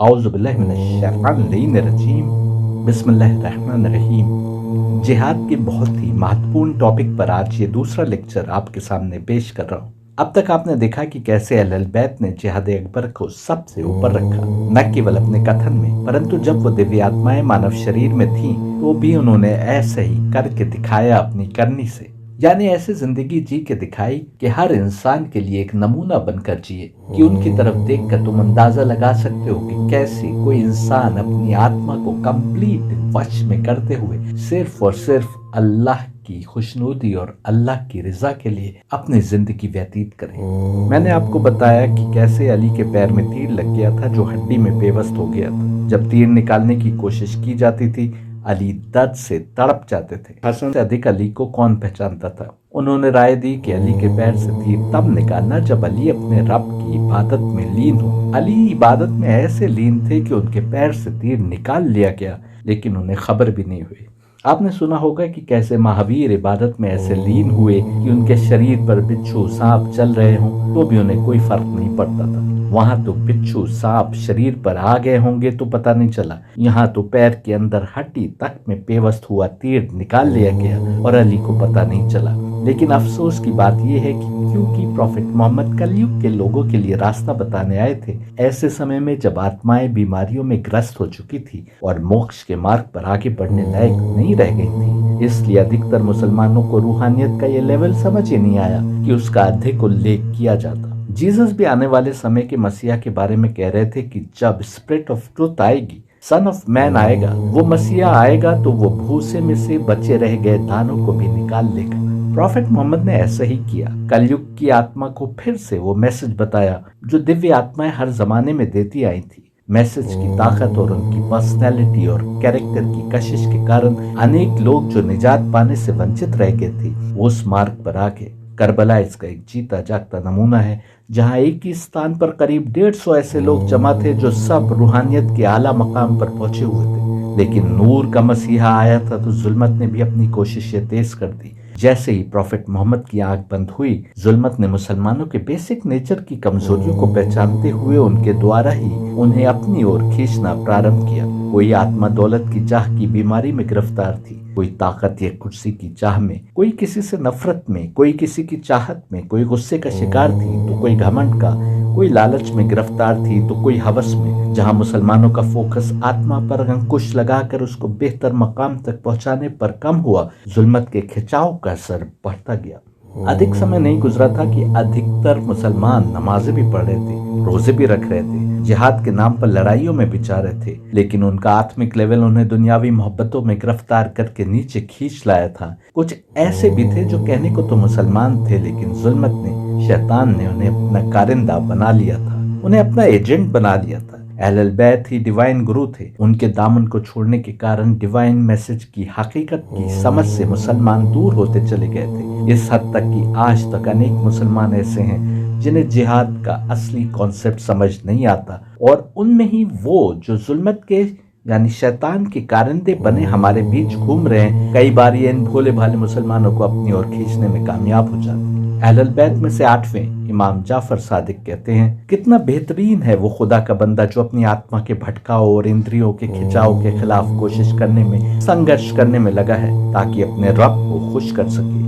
औज़ुबिल्लाहिमिनश्शैतानिर्रजीम बिस्मिल्लाहिर्रहमानिर्रहीम। जिहाद के बहुत ही महत्वपूर्ण टॉपिक पर आज ये दूसरा लेक्चर आपके सामने पेश कर रहा हूँ। अब तक आपने देखा कि कैसे अहले बैत ने जिहाद अकबर को सबसे ऊपर रखा, न केवल अपने कथन में, परंतु जब वो दिव्य आत्माएं मानव शरीर में थीं तो भी उन्होंने ऐसे ही करके दिखाया अपनी करनी से। यानी ऐसे जिंदगी जी के दिखाई कि हर इंसान के लिए एक नमूना बनकर जिए, कि उनकी तरफ देखकर तुम अंदाजा लगा सकते हो कि कैसे कोई इंसान अपनी आत्मा को कंप्लीट वश में करते हुए सिर्फ और सिर्फ अल्लाह की खुशनुदी और अल्लाह की रिजा के लिए अपनी जिंदगी व्यतीत करे। मैंने आपको बताया कि कैसे अली के पैर में तीर लग गया था जो हड्डी में पेवस्त हो गया था। जब तीर निकालने की कोशिश की जाती थी अली दर्द से तड़प जाते थे। हसन से अधिक अली को कौन पहचानता था। उन्होंने राय दी कि अली के पैर से तीर तब निकालना जब अली अपने रब की इबादत में लीन हो। अली इबादत में ऐसे लीन थे कि उनके पैर से तीर निकाल लिया गया, लेकिन उन्हें खबर भी नहीं हुई। आपने सुना होगा कि कैसे महावीर इबादत में ऐसे लीन हुए कि उनके शरीर पर बिच्छू सांप चल रहे हों तो भी उन्हें कोई फर्क नहीं पड़ता था। वहां तो बिच्छू सांप शरीर पर आ गए होंगे तो पता नहीं चला, यहाँ तो पैर के अंदर हड्डी तक में पेवस्त हुआ तीर निकाल लिया गया और अली को पता नहीं चला। लेकिन अफसोस की बात यह है कि क्योंकि प्रॉफिट मोहम्मद कलयुग के लोगों के लिए रास्ता बताने आए थे, ऐसे समय में जब आत्माएं बीमारियों में ग्रस्त हो चुकी थी और मोक्ष के मार्ग पर आगे बढ़ने लायक नहीं रह गई थी, इसलिए अधिकतर मुसलमानों को रूहानियत का ये लेवल समझ ही नहीं आया कि उसका अधिक उल्लेख किया जाता। जीसस भी आने वाले समय के मसीहा के बारे में कह रहे थे कि जब स्पिरिट ऑफ ट्रुथ आएगी, सन ऑफ मैन आएगा, वो मसीहा आएगा तो वो भूसे में से बचे रह गए दानों को भी निकाल लेगा। प्रॉफिट मोहम्मद ने ऐसा ही किया। कलयुग की आत्मा को फिर से वो मैसेज बताया जो दिव्य आत्माएं हर जमाने में देती आई थी। मैसेज की ताकत और उनकी पर्सनैलिटी और कैरेक्टर की कशिश के कारण अनेक लोग जो निजात पाने से वंचित रह गए थे वो उस मार्ग पर आ गए। करबला इसका एक जीता जागता नमूना है, जहां एक ही स्थान पर करीब 150 ऐसे लोग जमा थे जो सब रूहानियत के आला मकाम पर पहुंचे हुए थे। लेकिन नूर का मसीहा आया था तो जुल्मत ने भी अपनी कोशिशें तेज कर दी। जैसे ही प्रॉफिट मोहम्मद की आंख बंद हुई, जुल्मत ने मुसलमानों के बेसिक नेचर की कमजोरियों को पहचानते हुए उनके द्वारा ही उन्हें अपनी ओर खींचना प्रारंभ किया। कोई आत्मा दौलत की चाह की बीमारी में गिरफ्तार थी, कोई ताकत या कुर्सी की चाह में, कोई किसी से नफरत में, कोई किसी की चाहत में, कोई गुस्से का शिकार थी तो कोई घमंड का, कोई लालच में गिरफ्तार थी तो कोई हवस में। जहां मुसलमानों का फोकस आत्मा पर अंकुश लगाकर उसको बेहतर मकाम तक पहुंचाने पर कम हुआ, जुल्मत के खिंचाव का असर बढ़ता गया। अधिक समय नहीं गुजरा था कि अधिकतर मुसलमान नमाजें भी पढ़ रहे थे, रोजे भी रख रहे थे, जिहाद के नाम पर लड़ाइयों में बिचा रहे थे, लेकिन उनका आत्मिक लेवल उन्हें दुनियावी मोहब्बतों में गिरफ्तार करके नीचे खींच लाया था। कुछ ऐसे भी थे जो कहने को तो मुसलमान थे, लेकिन जुल्मत ने, शैतान ने उन्हें अपना कारिंदा बना लिया था, उन्हें अपना एजेंट बना लिया था। अहले बैत ही डिवाइन गुरु थे। उनके दामन को छोड़ने के कारण डिवाइन मैसेज की हकीकत की समझ से मुसलमान दूर होते चले गए थे। इस हद तक कि आज तक अनेक मुसलमान ऐसे हैं जिन्हें जिहाद का असली कॉन्सेप्ट समझ नहीं आता और उनमें ही वो जो जुल्मत के यानी शैतान के कारिंदे बने हमारे बीच घूम रहे हैं, कई बार ये इन भोले भाले मुसलमानों को अपनी ओर खींचने में कामयाब हो जाते हैं। अहले बैत में से 8वें इमाम जाफर सादिक कहते हैं, कितना बेहतरीन है वो खुदा का बंदा जो अपनी आत्मा के भटकाव और इंद्रियों के खिंचाव के खिलाफ कोशिश करने में, संघर्ष करने में लगा है ताकि अपने रब को खुश कर सके।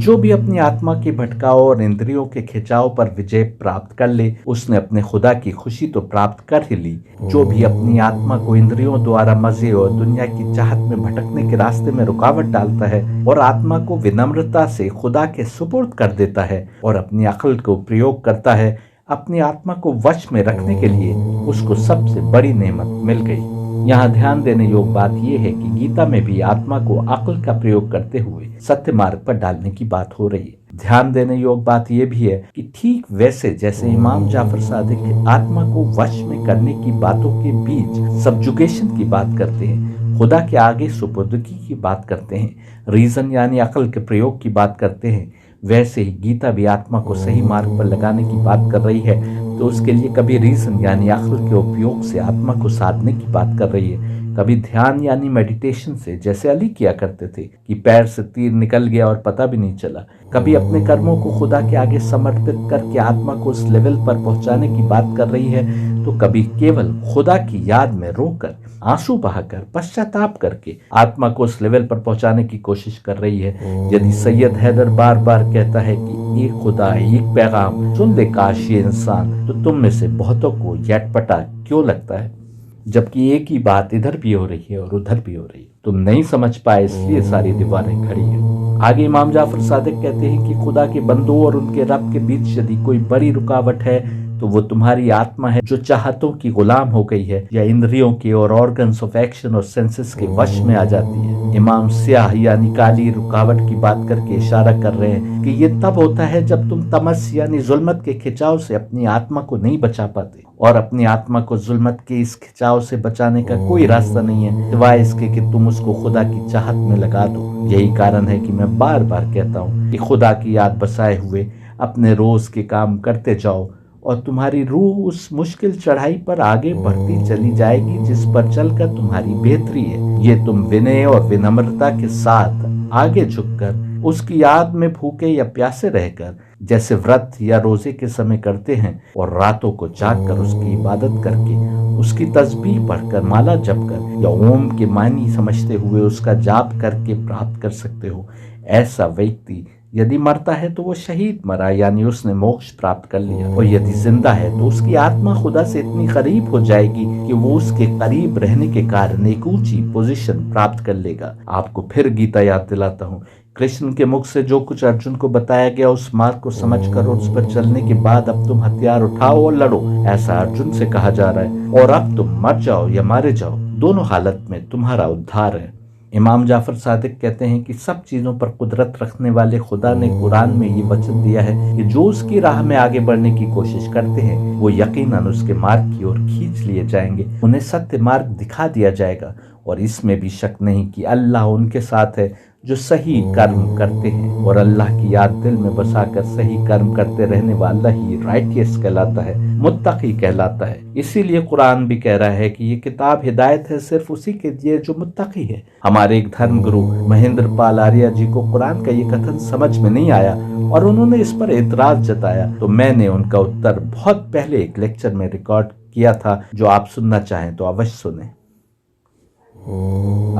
जो भी अपनी आत्मा के भटकाव और इंद्रियों के खिंचाव पर विजय प्राप्त कर ले, उसने अपने खुदा की खुशी तो प्राप्त कर ही ली। जो भी अपनी आत्मा को इंद्रियों द्वारा मजे और दुनिया की चाहत में भटकने के रास्ते में रुकावट डालता है और आत्मा को विनम्रता से खुदा के सुपुर्द कर देता है और अपनी अक्ल को प्रयोग करता है अपनी आत्मा को वश में रखने के लिए, उसको सबसे बड़ी नेमत मिल गई। यहाँ ध्यान देने योग्य बात यह है कि गीता में भी आत्मा को अक्ल का प्रयोग करते हुए सत्य मार्ग पर डालने की बात हो रही है। ध्यान देने योग्य बात यह भी है कि ठीक वैसे जैसे इमाम जाफर सादिक आत्मा को वश में करने की बातों के बीच सब्जुगेशन की बात करते हैं, खुदा के आगे सुपुर्दगी की बात करते हैं, रीजन यानी अक्ल के प्रयोग की बात करते हैं, वैसे ही गीता भी आत्मा को सही मार्ग पर लगाने की बात कर रही है। तो उसके लिए कभी रीजन यानी अक्ल के उपयोग से आत्मा को साधने की बात कर रही है, कभी ध्यान यानी मेडिटेशन से, जैसे अली किया करते थे कि पैर से तीर निकल गया और पता भी नहीं चला, कभी अपने कर्मों को खुदा के आगे समर्पित करके आत्मा को उस लेवल पर पहुंचाने की बात कर रही है, तो तो कभी केवल खुदा की याद में रोकर, आंसू बहाकर, पश्चाताप करके आत्मा को उस लेवल पर पहुंचाने की कोशिश कर रही है। यदि सैयद हैदर बार बार कहता है कि एक खुदा, एक पैगाम, सुन ले काश ये इंसान, तो तुम में से बहुतों को यटपटा क्यों लगता है? जबकि एक ही बात इधर भी हो रही है और उधर भी हो रही है। तुम नहीं समझ पाए इसलिए सारी दीवारें खड़ी हैं। आगे इमाम जाफर सादिक कहते हैं कि खुदा के बंदों और उनके रब के बीच यदि कोई बड़ी रुकावट है तो वो तुम्हारी आत्मा है, जो चाहतों की गुलाम हो गई है या इंद्रियों के और ऑर्गन्स ऑफ एक्शन और सेंसेस के वश में आ जाती है। इमाम स्याह यानी काली रुकावट की बात करके इशारा कर रहे हैं कि ये तब होता है जब तुम तमस यानी जुल्मत के खिंचाव से अपनी आत्मा को नहीं बचा पाते, और अपनी आत्मा को जुल्मत के इस खिंचाव से बचाने का कोई रास्ता नहीं है सिवाय इसके कि तुम उसको खुदा की चाहत में लगा दो। यही कारण है कि मैं बार बार कहता हूँ कि खुदा की याद बसाए हुए अपने रोज के काम करते जाओ और तुम्हारी रूह उस मुश्किल चढ़ाई पर आगे बढ़ती चली जाएगी जिस पर चलकर तुम्हारी बेहतरी है। ये तुम विनय और विनम्रता के साथ आगे झुककर उसकी याद में भूखे या प्यासे रहकर, जैसे व्रत या रोजे के समय करते हैं, और रातों को जागकर उसकी इबादत करके, उसकी तस्बीह पढ़कर, माला जपकर या ओम के मानी समझते हुए उसका जाप करके प्राप्त कर सकते हो। ऐसा व्यक्ति यदि मरता है तो वो शहीद मरा, यानी उसने मोक्ष प्राप्त कर लिया, और यदि जिंदा है तो उसकी आत्मा खुदा से इतनी करीब हो जाएगी कि वो उसके करीब रहने के कारण एक ऊंची पोजीशन प्राप्त कर लेगा। आपको फिर गीता याद दिलाता हूँ। कृष्ण के मुख से जो कुछ अर्जुन को बताया गया उस मार्ग को समझकर और उस पर चलने के बाद अब तुम हथियार उठाओ और लड़ो, ऐसा अर्जुन से कहा जा रहा है। और अब तुम मर जाओ या मारे जाओ, दोनों हालत में तुम्हारा उद्धार है। इमाम जाफर सादिक कहते हैं कि सब चीजों पर कुदरत रखने वाले खुदा ने कुरान में ये वचन दिया है कि जो उसकी राह में आगे बढ़ने की कोशिश करते हैं वो यकीनन उसके मार्ग की ओर खींच लिए जाएंगे, उन्हें सत्य मार्ग दिखा दिया जाएगा। और इसमें भी शक नहीं कि अल्लाह उनके साथ है जो सही कर्म करते हैं, और अल्लाह की याद दिल में बसाकर सही कर्म करते रहने वाला ही राइटियस कहलाता है, मुत्तकी कहलाता है। इसीलिए कुरान भी कह रहा है कि ये किताब हिदायत है सिर्फ उसी के लिए जो मुत्तकी है। हमारे एक धर्म गुरु महेंद्र पाल आर्या जी को कुरान का ये कथन समझ में नहीं आया और उन्होंने इस पर एतराज जताया, तो मैंने उनका उत्तर बहुत पहले एक लेक्चर में रिकॉर्ड किया था, जो आप सुनना चाहें तो अवश्य सुने।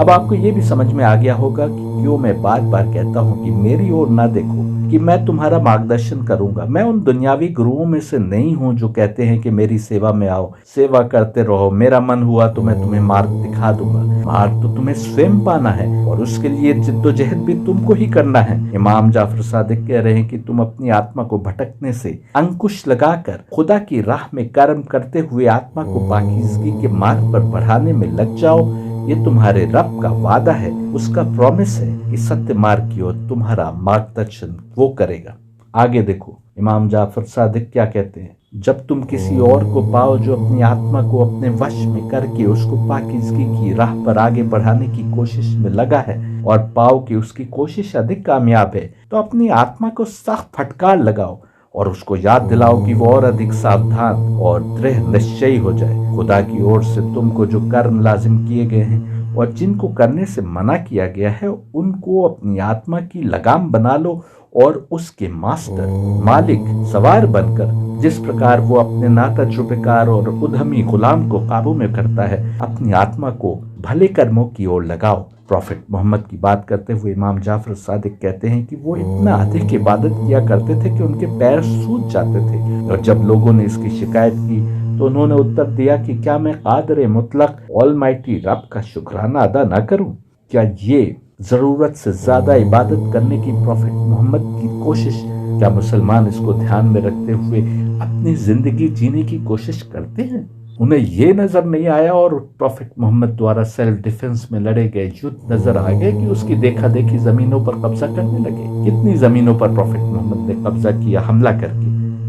अब आपको ये भी समझ में आ गया होगा कि क्यों मैं बार बार कहता हूँ कि मेरी ओर ना देखो, कि मैं तुम्हारा मार्गदर्शन करूंगा। मैं उन दुनियावी गुरुओं में से नहीं हूँ जो कहते हैं कि मेरी सेवा में आओ, सेवा करते रहो, मेरा मन हुआ तो मैं तुम्हें मार्ग दिखा दूंगा। मार्ग तो तुम्हें स्वयं पाना है और उसके लिए जिद्दोजहद भी तुमको ही करना है। इमाम जाफर सादिक कह रहे हैं कि तुम अपनी आत्मा को भटकने से अंकुश लगाकर खुदा की राह में कर्म करते हुए आत्मा को पाकीज़गी के मार्ग पर बढ़ाने में लग जाओ। ये तुम्हारे रब का वादा है, उसका प्रॉमिस है कि सत्य मार्ग की ओर तुम्हारा मार्गदर्शन वो करेगा। आगे देखो इमाम जाफर सादिक क्या कहते हैं। जब तुम किसी और को पाओ जो अपनी आत्मा को अपने वश में करके उसको पाकीज़गी की राह पर आगे बढ़ाने की कोशिश में लगा है, और पाओ कि उसकी कोशिश अधिक कामयाब है, तो अपनी आत्मा को सख्त फटकार लगाओ और उसको याद दिलाओ कि वो और अधिक सावधान और दृढ़ निश्चयी हो जाए। खुदा की ओर से तुमको जो कर्म लाजिम किए गए हैं और जिनको करने से मना किया गया है, उनको अपनी आत्मा की लगाम बना लो और उसके मास्टर, मालिक, सवार बनकर जिस प्रकार वो अपने नातजुर्बेकार और उद्यमी गुलाम को काबू में करता है, अपनी आत्मा को भले कर्मों की ओर लगाओ। प्रॉफिट मोहम्मद की बात करते हुए इमाम जाफर सादिक कहते हैं कि वो इतना अधिक इबादत किया करते थे कि उनके पैर सूज जाते थे, और जब लोगों ने इसकी शिकायत की तो उन्होंने उत्तर दिया कि क्या मैं कादिर मुतलक ऑलमाइटी रब का शुक्राना अदा न करूं? क्या ये जरूरत से ज्यादा इबादत करने की प्रॉफिट मोहम्मद की कोशिश, क्या मुसलमान इसको ध्यान में रखते हुए अपनी जिंदगी जीने की कोशिश करते हैं? उन्हें ये नजर नहीं आया और प्रॉफिट मोहम्मद द्वारा सेल्फ डिफेंस में लड़े गए युद्ध नजर आ गए कि उसकी देखा देखी जमीनों पर कब्जा करने लगे। कितनी जमीनों पर प्रॉफिट मोहम्मद ने कब्जा किया हमला करके?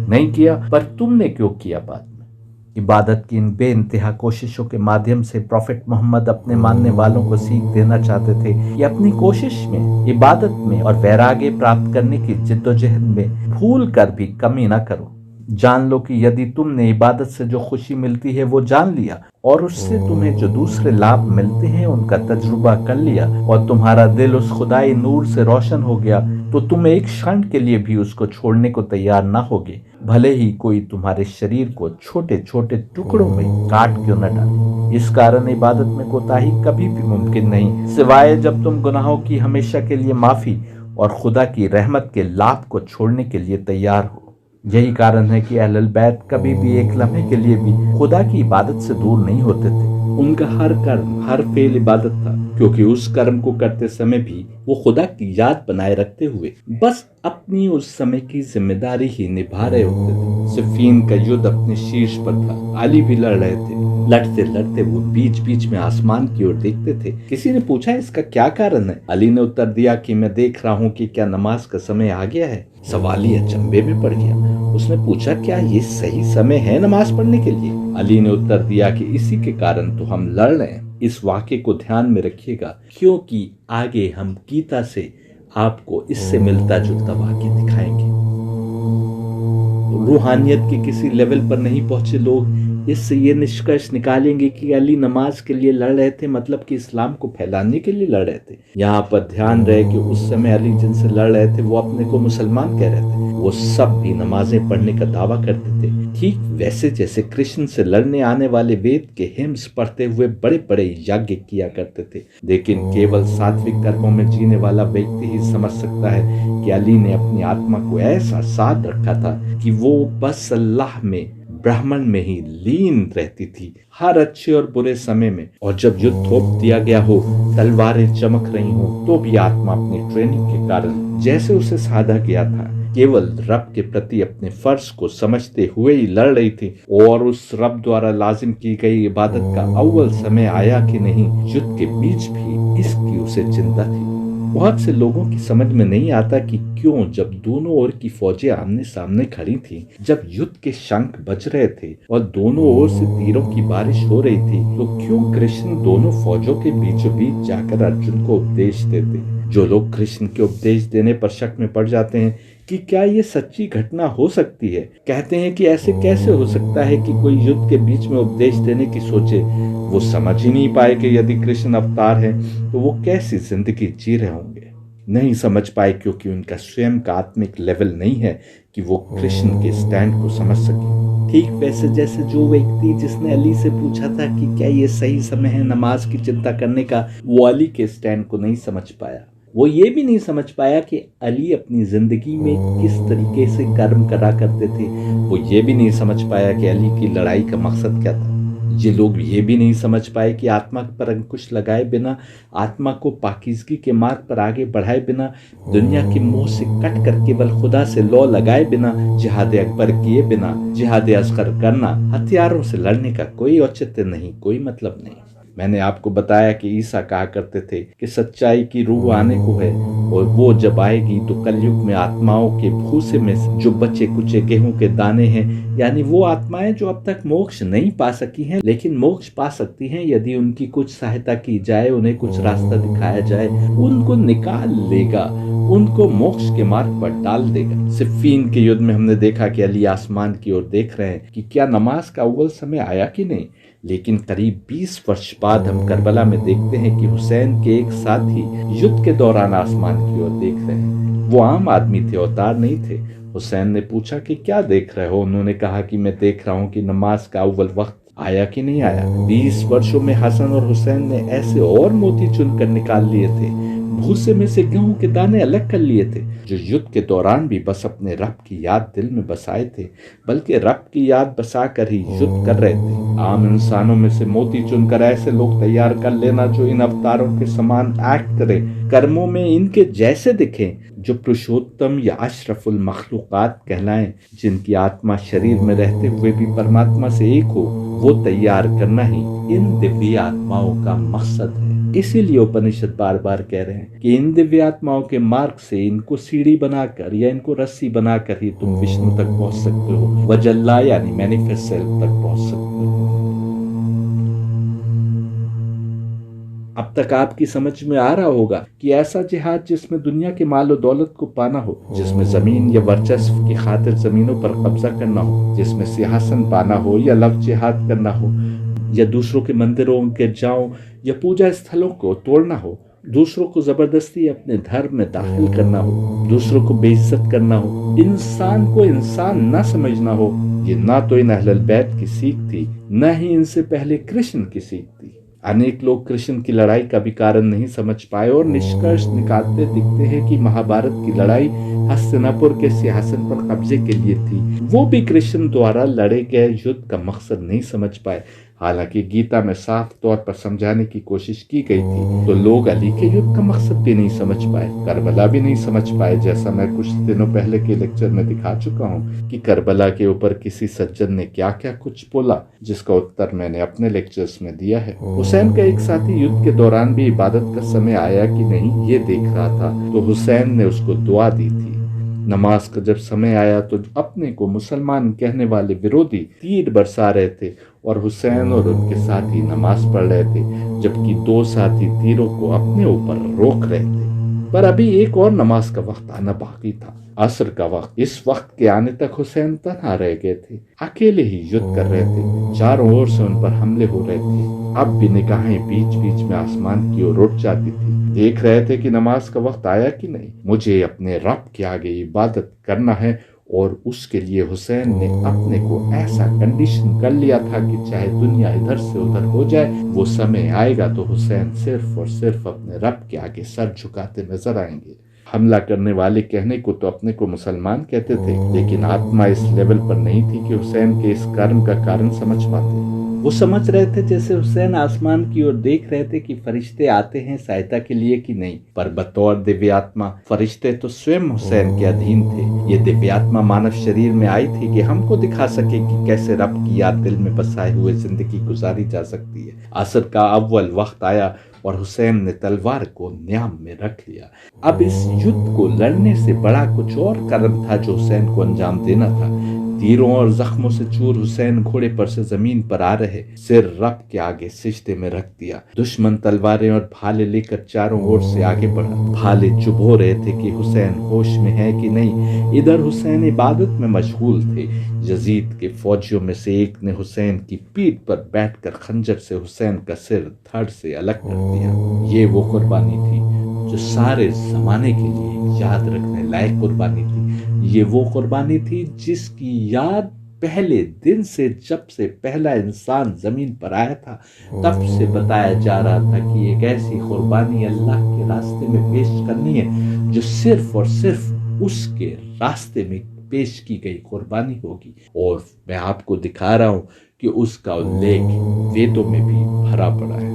नहीं किया, पर तुमने क्यों किया बाद में? इबादत की इन बेइंतहा कोशिशों के माध्यम से प्रॉफिट मोहम्मद अपने मानने वालों को सीख देना चाहते थे कि अपनी कोशिश में, इबादत में और वैराग्य प्राप्त करने की जिद्दोजहद में भूल कर भी कमी न करो। जान लो कि यदि तुमने इबादत से जो खुशी मिलती है वो जान लिया और उससे तुम्हें जो दूसरे लाभ मिलते हैं उनका तजुर्बा कर लिया और तुम्हारा दिल उस खुदाई नूर से रोशन हो गया, तो तुम एक क्षण के लिए भी उसको छोड़ने को तैयार न होगे, भले ही कोई तुम्हारे शरीर को छोटे छोटे टुकड़ों में काट क्यों न डाले। इस कारण इबादत में कोताही कभी भी मुमकिन नहीं, सिवाय जब तुम गुनाहों की हमेशा के लिए माफी और खुदा की रहमत के लाभ को छोड़ने के लिए तैयार हो। यही कारण है कि अहलुल बैत कभी भी एक लम्हे के लिए भी खुदा की इबादत से दूर नहीं होते थे। उनका हर कर्म, हर फेल इबादत था, क्योंकि उस कर्म को करते समय भी वो खुदा की याद बनाए रखते हुए बस अपनी उस समय की जिम्मेदारी ही निभा रहे होते थे। सिफीन का युद्ध अपने शीर्ष पर था, अली भी लड़ रहे थे। लड़ते लड़ते वो बीच बीच में आसमान की ओर देखते थे। किसी ने पूछा इसका क्या कारण है? अली ने उत्तर दिया कि मैं देख रहा हूँ कि क्या नमाज का समय आ गया है। सवाली अचंभे में पड़ गया। उसने पूछा, क्या ये सही समय है नमाज पढ़ने के लिए? अली ने उत्तर दिया कि इसी के कारण तो हम लड़ रहे हैं। इस वाक्य को ध्यान में रखिएगा, क्योंकि आगे हम गीता से आपको इससे मिलता जुलता वाक्य दिखाएंगे। रूहानियत के किसी लेवल पर नहीं पहुंचे लोग इससे ये निष्कर्ष निकालेंगे कि अली नमाज के लिए लड़ रहे थे, मतलब कि इस्लाम को फैलाने के लिए लड़ रहे थे। यहाँ पर ध्यान रहे कि उस समय अली जिनसे लड़ रहे थे वो अपने को मुसलमान कह रहे थे। वो सब भी नमाजें पढ़ने का दावा करते थे, ठीक वैसे जैसे कृष्ण से लड़ने आने वाले वेद के हिम्स पढ़ते हुए बड़े बड़े यज्ञ किया करते थे। लेकिन केवल सात्विक कर्मों में जीने वाला व्यक्ति ही समझ सकता है कि अली ने अपनी आत्मा को ऐसा साध रखा था कि वो बस अल्लाह में, ब्राह्मण में ही लीन रहती थी, हर अच्छे और बुरे समय में। और जब युद्ध थोप दिया गया हो, तलवारें चमक रही हो, तो भी आत्मा अपनी ट्रेनिंग के कारण जैसे उसे साधा गया था, केवल रब के प्रति अपने फर्ज को समझते हुए ही लड़ रही थी। और उस रब द्वारा लाजिम की गई इबादत का अव्वल समय आया कि नहीं, युद्ध के बीच भी इसकी उसे चिंता थी। बहुत से लोगों की समझ में नहीं आता कि क्यों जब दोनों ओर की फौजें आमने सामने खड़ी थी, जब युद्ध के शंख बज रहे थे और दोनों ओर से तीरों की बारिश हो रही थी, तो क्यों कृष्ण दोनों फौजों के बीचों बीच जाकर अर्जुन को उपदेश देते। जो लोग कृष्ण के उपदेश देने पर शक में पड़ जाते हैं कि क्या ये सच्ची घटना हो सकती है, कहते हैं कि ऐसे कैसे हो सकता है कि कोई युद्ध के बीच में उपदेश देने की सोचे। वो समझ ही नहीं पाए कि यदि कृष्ण अवतार है तो वो कैसी जिंदगी जी रहे होंगे। नहीं समझ पाए क्योंकि उनका स्वयं का आत्मिक लेवल नहीं है कि वो कृष्ण के स्टैंड को समझ सके। ठीक वैसे जैसे जो व्यक्ति जिसने अली से पूछा था कि क्या ये सही समय है नमाज की चिंता करने का, वो अली के स्टैंड को नहीं समझ पाया। वो ये भी नहीं समझ पाया कि अली अपनी जिंदगी में किस तरीके से कर्म करा करते थे। वो ये भी नहीं समझ पाया कि अली की लड़ाई का मकसद क्या था। ये लोग ये भी नहीं समझ पाए कि आत्मा पर अंकुश लगाए बिना, आत्मा को पाकीज़गी के मार्ग पर आगे बढ़ाए बिना, दुनिया के मोह से कट कर केवल खुदा से लौ लगाए बिना, जिहाद अकबर किए बिना जिहाद असगर करना, हथियारों से लड़ने का कोई औचित्य नहीं, कोई मतलब नहीं। मैंने आपको बताया कि ईसा कहा करते थे कि सच्चाई की रूह आने को है और वो जब आएगी तो कलयुग में आत्माओं के भूसे में जो बचे कुचे गेहूं के दाने हैं, यानी वो आत्माएं जो अब तक मोक्ष नहीं पा सकी हैं, लेकिन मोक्ष पा सकती हैं यदि उनकी कुछ सहायता की जाए, उन्हें कुछ रास्ता दिखाया जाए, उनको निकाल लेगा, उनको मोक्ष के मार्ग पर डाल देगा। सिफीन के युद्ध में हमने देखा कि अली आसमान की ओर देख रहे हैं कि क्या नमाज का अव्वल समय आया कि नहीं। लेकिन करीब 20 वर्ष बाद हम करबला में देखते हैं कि हुसैन के एक साथी युद्ध के दौरान आसमान की ओर देख रहे हैं। वो आम आदमी थे, अवतार नहीं थे। हुसैन ने पूछा कि क्या देख रहे हो? उन्होंने कहा कि मैं देख रहा हूँ कि नमाज का अव्वल वक्त आया कि नहीं आया। 20 वर्षों में हसन और हुसैन ने ऐसे और मोती चुनकर निकाल लिए थे, भूसे में से गेहूं के दाने अलग कर लिए थे, जो युद्ध के दौरान भी बस अपने रब की याद दिल में बसाए थे, बल्कि रब की याद बसा कर ही युद्ध कर रहे थे। आम इंसानों में से मोती चुनकर ऐसे लोग तैयार कर लेना जो इन अवतारों के समान एक्ट करे, कर्मों में इनके जैसे दिखें, जो पुरुषोत्तम या अशरफुल मखलूकात कहलाएं, जिनकी आत्मा शरीर में रहते हुए भी परमात्मा से एक हो, वो तैयार करना ही इन दिव्य आत्माओं का मकसद है। इसीलिए उपनिषद बार बार कह रहे हैं कि इन दिव्य आत्माओं के मार्ग से इनको सीढ़ी बनाकर या इनको रस्सी बनाकर ही तुम विष्णु तक पहुंच सकते हो, वजल्ला यानी मैनिफेस्ट सेल्फ तक पहुंच सकते हो। अब अब तक आपकी समझ में आ रहा होगा कि ऐसा जिहाद जिसमें दुनिया के माल और दौलत को पाना हो, जिसमें जमीन या वर्चस्व की खातिर जमीनों पर कब्जा करना हो, जिसमें सिंहासन पाना हो या लव जिहाद करना हो, या दूसरों के मंदिरों, गिरजाओं या पूजा स्थलों को तोड़ना हो, दूसरों को जबरदस्ती अपने धर्म में दाखिल करना हो, दूसरों को बेइज्जत करना हो, इंसान को इंसान न समझना हो, ये ना तो इन अहले बैत की सीख थी, न ही इनसे पहले कृष्ण की सीख थी। अनेक लोग कृष्ण की लड़ाई का भी कारण नहीं समझ पाए और निष्कर्ष निकालते दिखते हैं कि महाभारत की लड़ाई हस्तिनापुर के सिंहासन पर कब्जे के लिए थी, वो भी कृष्ण द्वारा लड़े गए युद्ध का मकसद नहीं समझ पाए। हालांकि गीता में साफ तौर पर समझाने की कोशिश की गई थी, तो लोग अली के युद्ध का मकसद भी नहीं समझ पाए, करबला भी नहीं समझ पाए। जैसा मैं कुछ दिनों पहले के लेक्चर में दिखा चुका हूँ कि करबला के ऊपर किसी सज्जन ने क्या क्या कुछ बोला, जिसका उत्तर मैंने अपने लेक्चर्स में दिया है। हुसैन का एक साथी युद्ध के दौरान भी इबादत का समय आया कि नहीं ये देख रहा था, तो हुसैन ने उसको दुआ दी थी। नमाज का जब समय आया तो अपने को मुसलमान कहने वाले विरोधी तीर बरसा रहे थे और हुसैन और उनके साथी नमाज पढ़ रहे थे, जबकि दो साथी तीरों को अपने ऊपर रोक रहे थे। पर अभी एक और नमाज का वक्त आना बाकी था, असर का वक्त। इस वक्त के आने तक हुसैन तन्हा रह गए थे, अकेले ही युद्ध कर रहे थे, चारों ओर से उन पर हमले हो रहे थे। अब भी निगाहें बीच बीच में आसमान की ओर उठ जाती थी, देख रहे थे कि नमाज का वक्त आया कि नहीं। मुझे अपने रब के आगे इबादत करना है, और उसके लिए हुसैन ने अपने को ऐसा कंडीशन कर लिया था कि चाहे दुनिया इधर से उधर हो जाए, वो समय आएगा तो हुसैन सिर्फ और सिर्फ अपने रब के आगे सर झुकाते नजर आएंगे। हमला करने वाले कहने को तो अपने को मुसलमान कहते थे, लेकिन आत्मा इस लेवल पर नहीं थी कि हुसैन के इस कर्म का कारण समझ पाते। वो समझ रहे थे जैसे हुसैन आसमान की ओर देख रहे थे कि फरिश्ते आते हैं सहायता के लिए कि नहीं, पर बतौर दिव्यात्मा फरिश्ते तो स्वयं हुसैन के अधीन थे। ये दिव्यात्मा मानव शरीर में आई थी कि हमको दिखा सके कि कैसे रब की याद दिल में बसाए हुए जिंदगी गुजारी जा सकती है। असर का अव्वल वक्त आया और हुसैन ने तलवार को न्याम में रख लिया। अब इस युद्ध को लड़ने से बड़ा कुछ और कर्म था जो हुसैन को अंजाम देना था। तीरों और जख्मों से चूर हुसैन घोड़े पर से जमीन पर आ रहे, सिर रब के आगे सिजदे में रख दिया। दुश्मन तलवारें और भाले लेकर चारों ओर से आगे बढ़ा। भाले चुभ हो रहे थे कि हुसैन होश में है कि नहीं। इधर हुसैन इबादत में मशगूल थे। यजीद के फौजियों में से एक ने हुसैन की पीठ पर बैठकर खंजर से हुसैन का सिर धड़ से अलग कर दिया। ये वो कुर्बानी थी जो सारे जमाने के लिए याद रखने लायक कुर्बानी थी। ये वो कुर्बानी थी जिसकी याद पहले दिन से, जब से पहला इंसान जमीन पर आया था, तब से बताया जा रहा था कि एक ऐसी कुर्बानी अल्लाह के रास्ते में पेश करनी है जो सिर्फ और सिर्फ उसके रास्ते में पेश की गई कुर्बानी होगी। और मैं आपको दिखा रहा हूं कि उसका उल्लेख वेदों में भी भरा पड़ा है।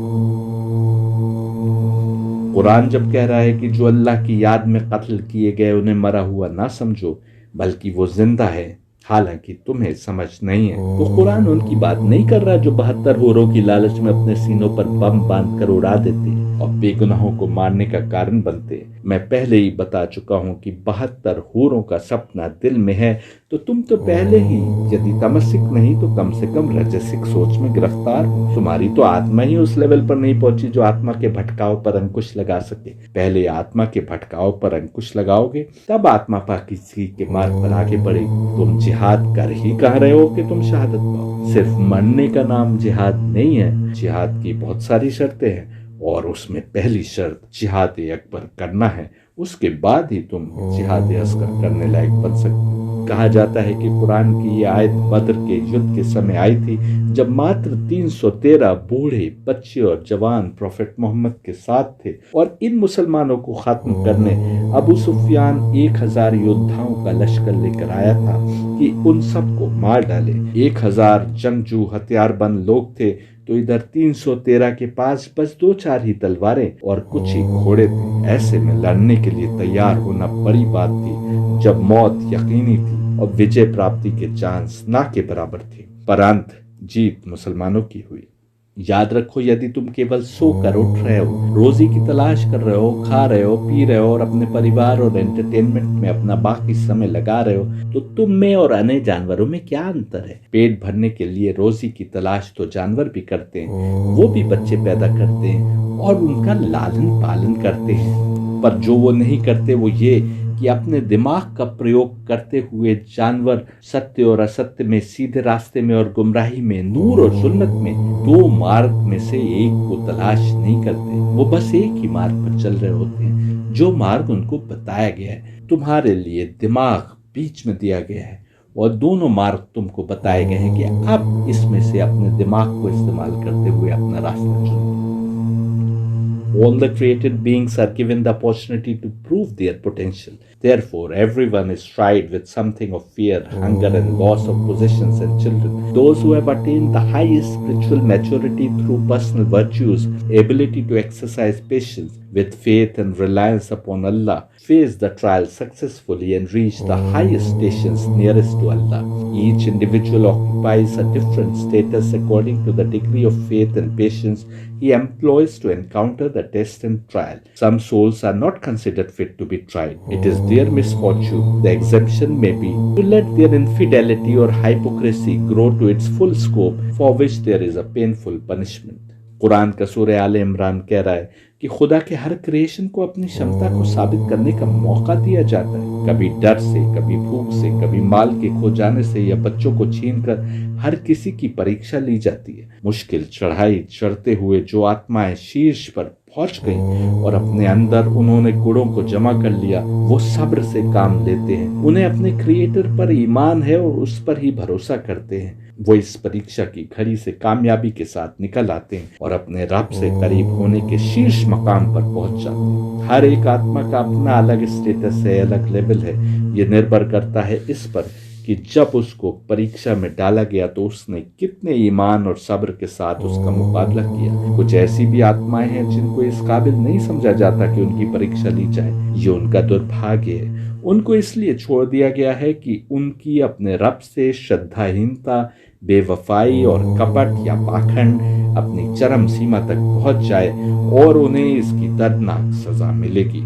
कुरान जब कह रहा है कि जो अल्लाह की याद में कत्ल किए गए उन्हें मरा हुआ ना समझो, बल्कि वो जिंदा है, हालांकि तुम्हें समझ नहीं है, तो कुरान उनकी बात नहीं कर रहा जो 72 हूरों की लालच में अपने सीनों पर बम बांधकर उड़ा देते और बेगुनाहों को मारने का कारण बनते। मैं पहले ही बता चुका हूं कि 72 हूरों का सपना दिल में है, तो तुम तो पहले ही यदि तमसिक नहीं तो कम से कम रजसिक सोच में गिरफ्तार हो। तुम्हारी तो आत्मा ही उस लेवल पर नहीं पहुंची जो आत्मा के भटकाव पर अंकुश लगा सके। पहले आत्मा के भटकाव पर अंकुश लगाओगे, तब आत्मा पाकीज़गी के मार्ग पर आगे बढ़ेगी। तुम जिहाद कर ही कह रहे हो कि तुम शहादत पाओ। सिर्फ मरने का नाम जिहाद नहीं है। जिहाद की बहुत सारी शर्तें हैं और उसमें पहली शर्त जिहाद अकबर करना है। उसके बाद ही तुम जिहाद असगर करने लायक बन सकते हो। कहा जाता है कि कुरान की ये आयत बद्र के युद्ध के समय आई थी, जब मात्र 313 बूढ़े, बच्चे और जवान प्रोफेट मोहम्मद के साथ थे और इन मुसलमानों को खत्म करने अबू सुफियान 1000 योद्धाओं का लश्कर लेकर आया था कि उन सबको मार डाले। 1000 जंगजू हथियारबंद लोग थे, तो इधर 313 के पास बस 2-4 ही तलवारें और कुछ ही घोड़े थे। ऐसे में लड़ने के लिए तैयार होना बड़ी बात थी, जब मौत यकीनी थी और विजय प्राप्ति के चांस ना के बराबर थे। पर अंत जीत मुसलमानों की हुई। याद रखो, यदि तुम केवल सोकर उठ रहे हो, रोजी की तलाश कर रहे हो, खा रहे हो, पी रहे हो और अपने परिवार और एंटरटेनमेंट में अपना बाकी समय लगा रहे हो, तो तुम में और अन्य जानवरों में क्या अंतर है? पेट भरने के लिए रोजी की तलाश तो जानवर भी करते हैं, वो भी बच्चे पैदा करते हैं और उनका लालन पालन करते हैं, पर जो वो नहीं करते वो ये कि अपने दिमाग का प्रयोग करते हुए जानवर सत्य और असत्य में, सीधे रास्ते में और गुमराही में, नूर और जुल्मत में, दो मार्ग में से एक को तलाश नहीं करते। वो बस एक ही मार्ग पर चल रहे होते हैं, जो मार्ग उनको बताया गया है। तुम्हारे लिए दिमाग बीच में दिया गया है और दोनों मार्ग तुमको बताए गए हैं कि अब इसमें से अपने दिमाग को इस्तेमाल करते हुए अपना रास्ता चुनो। All the created beings are given the opportunity to prove their potential. Therefore, everyone is tried with something of fear, hunger, and loss of possessions and children. Those who have attained the highest spiritual maturity through personal virtues, ability to exercise patience with faith and reliance upon Allah, face the trial successfully and reach the highest stations nearest to Allah. Each individual occupies a different status according to the degree of faith and patience he employs to encounter the test and trial. Some souls are not considered fit to be tried. It is their misfortune. The exemption may be to let their infidelity or hypocrisy grow to its full scope, for which there is a painful punishment. Quran का सूरह आले इमरान कह रहा है कि खुदा के हर creation को अपनी क्षमता को साबित करने का मौका दिया जाता है। कभी डर से, कभी भूख से, कभी माल के खो जाने से या बच्चों को छीनकर हर किसी की परीक्षा ली जाती है। मुश्किल चढ़ाई चढ़ते हुए जो आत्माएं शीर्ष पर पहुंच गई और अपने अंदर उन्होंने गुणों को जमा कर लिया, वो सब्र से काम लेते हैं। उन्हें अपने क्रिएटर पर ईमान है और उस पर ही भरोसा करते हैं। वो इस परीक्षा की घड़ी से कामयाबी के साथ निकल आते हैं और अपने रब से करीब होने के शीर्ष मकाम पर पहुंच जाते हैं। हर एक आत्मा का अपना अलग स्टेटस है, अलग लेवल है। ये निर्भर करता है इस पर कि जब उसको परीक्षा में डाला गया तो उसने कितने ईमान और सब्र के साथ उसका मुकाबला किया। कुछ ऐसी भी आत्माएं हैं जिनको इस काबिल नहीं समझा जाता कि उनकी परीक्षा ली जाए। ये उनका दुर्भाग्य है। उनको इसलिए छोड़ दिया गया है कि उनकी अपने रब से श्रद्धाहीनता, बेवफाई और कपट या पाखंड अपनी चरम सीमा तक पहुंच जाए और उन्हें इसकी दर्दनाक सजा मिलेगी।